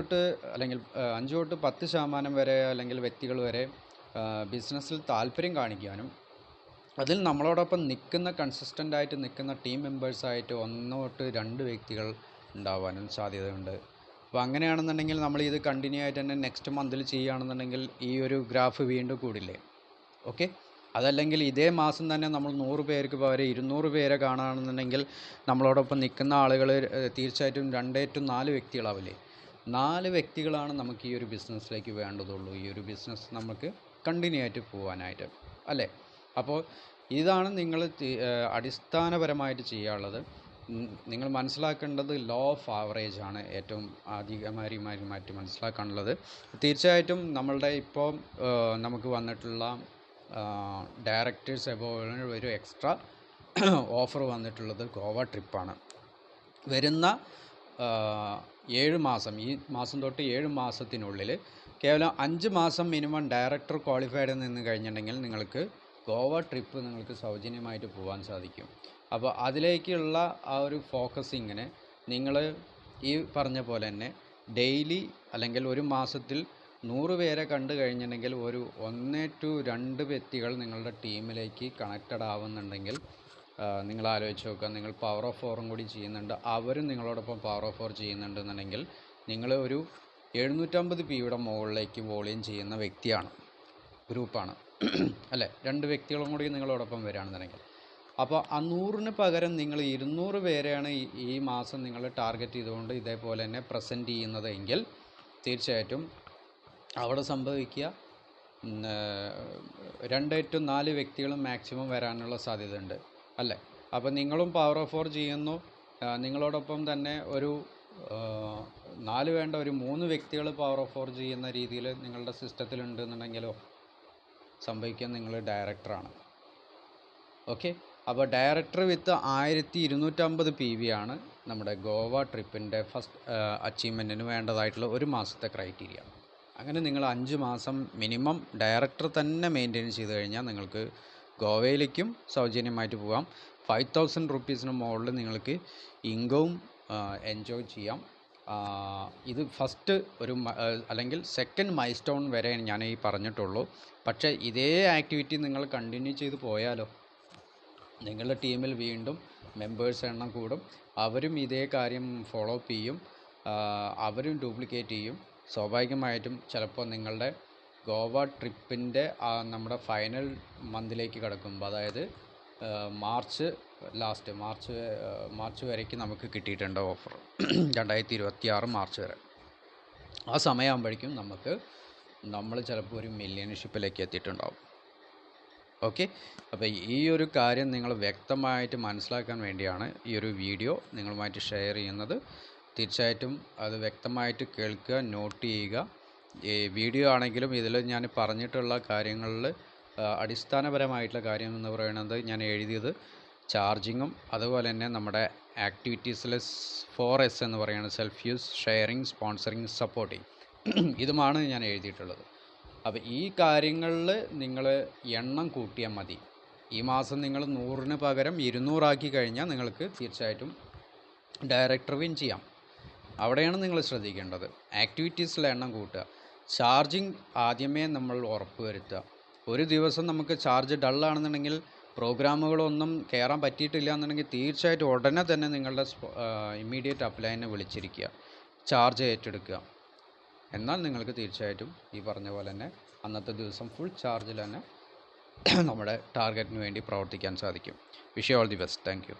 തൊട്ട് 10% വരെ അല്ലെങ്കിൽ വ്യക്തികൾ വരെ ബിസിനസ്സിൽ താല്പര്യം കാണിക്കാനും അതിൽ നമ്മളോടൊപ്പം നിൽക്കുന്ന കൺസിസ്റ്റൻ്റായിട്ട് നിൽക്കുന്ന ടീം മെമ്പേഴ്സായിട്ട് 1 തൊട്ട് 2 വ്യക്തികൾ ഉണ്ടാവാനും സാധ്യതയുണ്ട്. അപ്പോൾ അങ്ങനെയാണെന്നുണ്ടെങ്കിൽ നമ്മൾ ഇത് കണ്ടിന്യൂ ആയിട്ട് തന്നെ നെക്സ്റ്റ് മന്തിൽ ചെയ്യുകയാണെന്നുണ്ടെങ്കിൽ ഈ ഒരു ഗ്രാഫ് വീണ്ടും കൂടില്ലേ. ഓക്കെ, അതല്ലെങ്കിൽ ഇതേ മാസം തന്നെ നമ്മൾ 100 പേർക്ക് പകരം 200 പേരെ കാണുകയാണെന്നുണ്ടെങ്കിൽ നമ്മളോടൊപ്പം നിൽക്കുന്ന ആളുകൾ തീർച്ചയായിട്ടും 2 to 4 വ്യക്തികളാവില്ലേ. 4 വ്യക്തികളാണ് നമുക്ക് ഈ ഒരു ബിസിനസ്സിലേക്ക് വേണ്ടതുള്ളൂ, ഈ ഒരു ബിസിനസ് നമുക്ക് കണ്ടിന്യൂ ആയിട്ട് പോകാനായിട്ട് അല്ലേ. അപ്പോൾ ഇതാണ് നിങ്ങൾ അടിസ്ഥാനപരമായിട്ട് ചെയ്യാനുള്ളത്. നിങ്ങൾ മനസ്സിലാക്കേണ്ടത് ലോ ഓഫ് ആവറേജ് ആണ് ഏറ്റവും അധികമായിട്ട് മനസ്സിലാക്കാനുള്ളത്. തീർച്ചയായിട്ടും നമ്മളുടെ ഇപ്പോൾ നമുക്ക് വന്നിട്ടുള്ള ഡയറക്ടേഴ്സ് എബോവിന് ഒരു എക്സ്ട്രാ ഓഫർ വന്നിട്ടുള്ളത് ഗോവ ട്രിപ്പാണ്. വരുന്ന 7 മാസം, ഈ മാസം തൊട്ട് 7 മാസത്തിനുള്ളിൽ കേവലം 5 മാസം മിനിമം ഡയറക്ടർ ക്വാളിഫൈഡ് നിന്ന് കഴിഞ്ഞിട്ടുണ്ടെങ്കിൽ നിങ്ങൾക്ക് ഗോവ ട്രിപ്പ് നിങ്ങൾക്ക് സൗജന്യമായിട്ട് പോകാൻ സാധിക്കും. അപ്പോൾ അതിലേക്കുള്ള ആ ഒരു ഫോക്കസിങ്ങിന് നിങ്ങൾ ഈ പറഞ്ഞ പോലെ തന്നെ ഡെയിലി അല്ലെങ്കിൽ ഒരു മാസത്തിൽ 100 പേരെ കണ്ടു കഴിഞ്ഞിട്ടുണ്ടെങ്കിൽ ഒരു 1 to 2 വ്യക്തികൾ നിങ്ങളുടെ ടീമിലേക്ക് കണക്റ്റഡ് ആവുന്നുണ്ടെങ്കിൽ നിങ്ങൾ ആലോചിച്ച് നോക്കുക, നിങ്ങൾ പവർ ഓഫ് 4 കൂടി ചെയ്യുന്നുണ്ട്, അവരും നിങ്ങളോടൊപ്പം പവർ ഓഫ് 4 ചെയ്യുന്നുണ്ടെന്നുണ്ടെങ്കിൽ നിങ്ങൾ ഒരു 750 PVയുടെ മുകളിലേക്ക് വോളിയം ചെയ്യുന്ന വ്യക്തിയാണ്, ഗ്രൂപ്പാണ് അല്ലേ. 2 വ്യക്തികളും കൂടി നിങ്ങളോടൊപ്പം വരികയാണെന്നുണ്ടെങ്കിൽ അപ്പോൾ ആ 100-ന് പകരം നിങ്ങൾ 200 പേരെയാണ് ഈ മാസം നിങ്ങൾ ടാർഗറ്റ് ചെയ്തുകൊണ്ട് ഇതേപോലെ തന്നെ പ്രസൻറ്റ് ചെയ്യുന്നത് എങ്കിൽ തീർച്ചയായിട്ടും അവിടെ സംഭവിക്കുക 2 to 4 വ്യക്തികളും മാക്സിമം വരാനുള്ള സാധ്യതയുണ്ട് അല്ലേ. അപ്പോൾ നിങ്ങളും പവർ ഓഫ് 4 ചെയ്യുന്നു, നിങ്ങളോടൊപ്പം തന്നെ ഒരു 4 വേണ്ട ഒരു 3 വ്യക്തികൾ പവർ ഓഫ് 4 ചെയ്യുന്ന രീതിയിൽ നിങ്ങളുടെ സിസ്റ്റത്തിലുണ്ടെന്നുണ്ടെങ്കിലോ സംഭവിക്കാൻ നിങ്ങൾ ഡയറക്ടറാണ്. ഓക്കെ, അപ്പോൾ ഡയറക്ടർ വിത്ത് 1250 PV ആണ് നമ്മുടെ ഗോവ ട്രിപ്പിൻ്റെ ഫസ്റ്റ് അച്ചീവ്മെൻറ്റിന് വേണ്ടതായിട്ടുള്ള ഒരു മാസത്തെ ക്രൈറ്റീരിയ. അങ്ങനെ നിങ്ങൾ 5 മാസം മിനിമം ഡയറക്ടർ തന്നെ മെയിൻറ്റെയിൻ ചെയ്ത് കഴിഞ്ഞാൽ നിങ്ങൾക്ക് ഗോവയിലേക്കും സൗജന്യമായിട്ട് പോകാം. 5000 rupees മുകളിൽ നിങ്ങൾക്ക് ഇൻകവും എൻജോയ് ചെയ്യാം. ഇത് ഫസ്റ്റ് അല്ലെങ്കിൽ സെക്കൻഡ് മൈൽ സ്റ്റോൺ വരെ ഞാൻ ഈ പറഞ്ഞിട്ടുള്ളൂ. പക്ഷേ ഇതേ ആക്ടിവിറ്റി നിങ്ങൾ കണ്ടിന്യൂ ചെയ്ത് പോയാലോ, നിങ്ങളുടെ ടീമിൽ വീണ്ടും മെമ്പേഴ്സ് എണ്ണം കൂടും, അവരും ഇതേ കാര്യം ഫോളോ അപ്പ് ചെയ്യും, അവരും ഡ്യൂപ്ലിക്കേറ്റ് ചെയ്യും. സ്വാഭാവികമായിട്ടും ചിലപ്പോൾ നിങ്ങളുടെ ഗോവ ട്രിപ്പിൻ്റെ നമ്മുടെ ഫൈനൽ മന്തിലേക്ക് കിടക്കുമ്പോൾ, അതായത് മാർച്ച് വരേക്ക് നമുക്ക് കിട്ടിയിട്ടുണ്ട് ഓഫർ, 2026 മാർച്ച് വരെ. ആ സമയമാകുമ്പോഴേക്കും നമ്മൾ ചിലപ്പോൾ ഒരു മില്യൺഷിപ്പിലേക്ക് എത്തിയിട്ടുണ്ടാവും. ഓക്കെ, അപ്പോൾ ഈ ഒരു കാര്യം നിങ്ങൾ വ്യക്തമായിട്ട് മനസ്സിലാക്കാൻ വേണ്ടിയാണ് ഈ ഒരു വീഡിയോ നിങ്ങളുമായിട്ട് ഷെയർ ചെയ്യുന്നത്. തീർച്ചയായിട്ടും അത് വ്യക്തമായിട്ട് കേൾക്കുക, നോട്ട് ചെയ്യുക. ഈ വീഡിയോ ആണെങ്കിലും ഇതിൽ ഞാൻ പറഞ്ഞിട്ടുള്ള കാര്യങ്ങളിൽ അടിസ്ഥാനപരമായിട്ടുള്ള കാര്യം എന്ന് പറയുന്നത് ഞാൻ എഴുതിയത് ചാർജിങ്ങും അതുപോലെ തന്നെ നമ്മുടെ ആക്ടിവിറ്റീസിൽ 4S എന്ന് പറയുന്നത് self use, sharing, sponsoring, supporting, ഇതുമാണ് ഞാൻ എഴുതിയിട്ടുള്ളത്. അപ്പോൾ ഈ കാര്യങ്ങളിൽ നിങ്ങൾ എണ്ണം കൂട്ടിയാൽ മതി. ഈ മാസം നിങ്ങൾ 100-ന് പകരം 200 ആക്കി കഴിഞ്ഞാൽ നിങ്ങൾക്ക് തീർച്ചയായിട്ടും ഡയറക്ടർ വിൻ ചെയ്യാം. അവിടെയാണ് നിങ്ങൾ ശ്രദ്ധിക്കേണ്ടത്. ആക്ടിവിറ്റീസിലെ എണ്ണം കൂട്ടുക. ചാർജിങ് ആദ്യമേ നമ്മൾ ഉറപ്പ് വരുത്തുക. ഒരു ദിവസം നമുക്ക് ചാർജ് ഡള്ളാണെന്നുണ്ടെങ്കിൽ, പ്രോഗ്രാമുകളൊന്നും കയറാൻ പറ്റിയിട്ടില്ല എന്നുണ്ടെങ്കിൽ തീർച്ചയായിട്ടും ഉടനെ തന്നെ നിങ്ങളുടെ ഇമ്മീഡിയറ്റ് അപ്ലൈനെ വിളിച്ചിരിക്കുക, ചാർജ് ഏറ്റെടുക്കുക. എന്നാൽ നിങ്ങൾക്ക് തീർച്ചയായിട്ടും ഈ പറഞ്ഞ പോലെ തന്നെ അന്നത്തെ ദിവസം ഫുൾ ചാർജിൽ തന്നെ നമ്മുടെ ടാർഗറ്റിന് വേണ്ടി പ്രവർത്തിക്കാൻ സാധിക്കും. Wish you all the best. Thank you.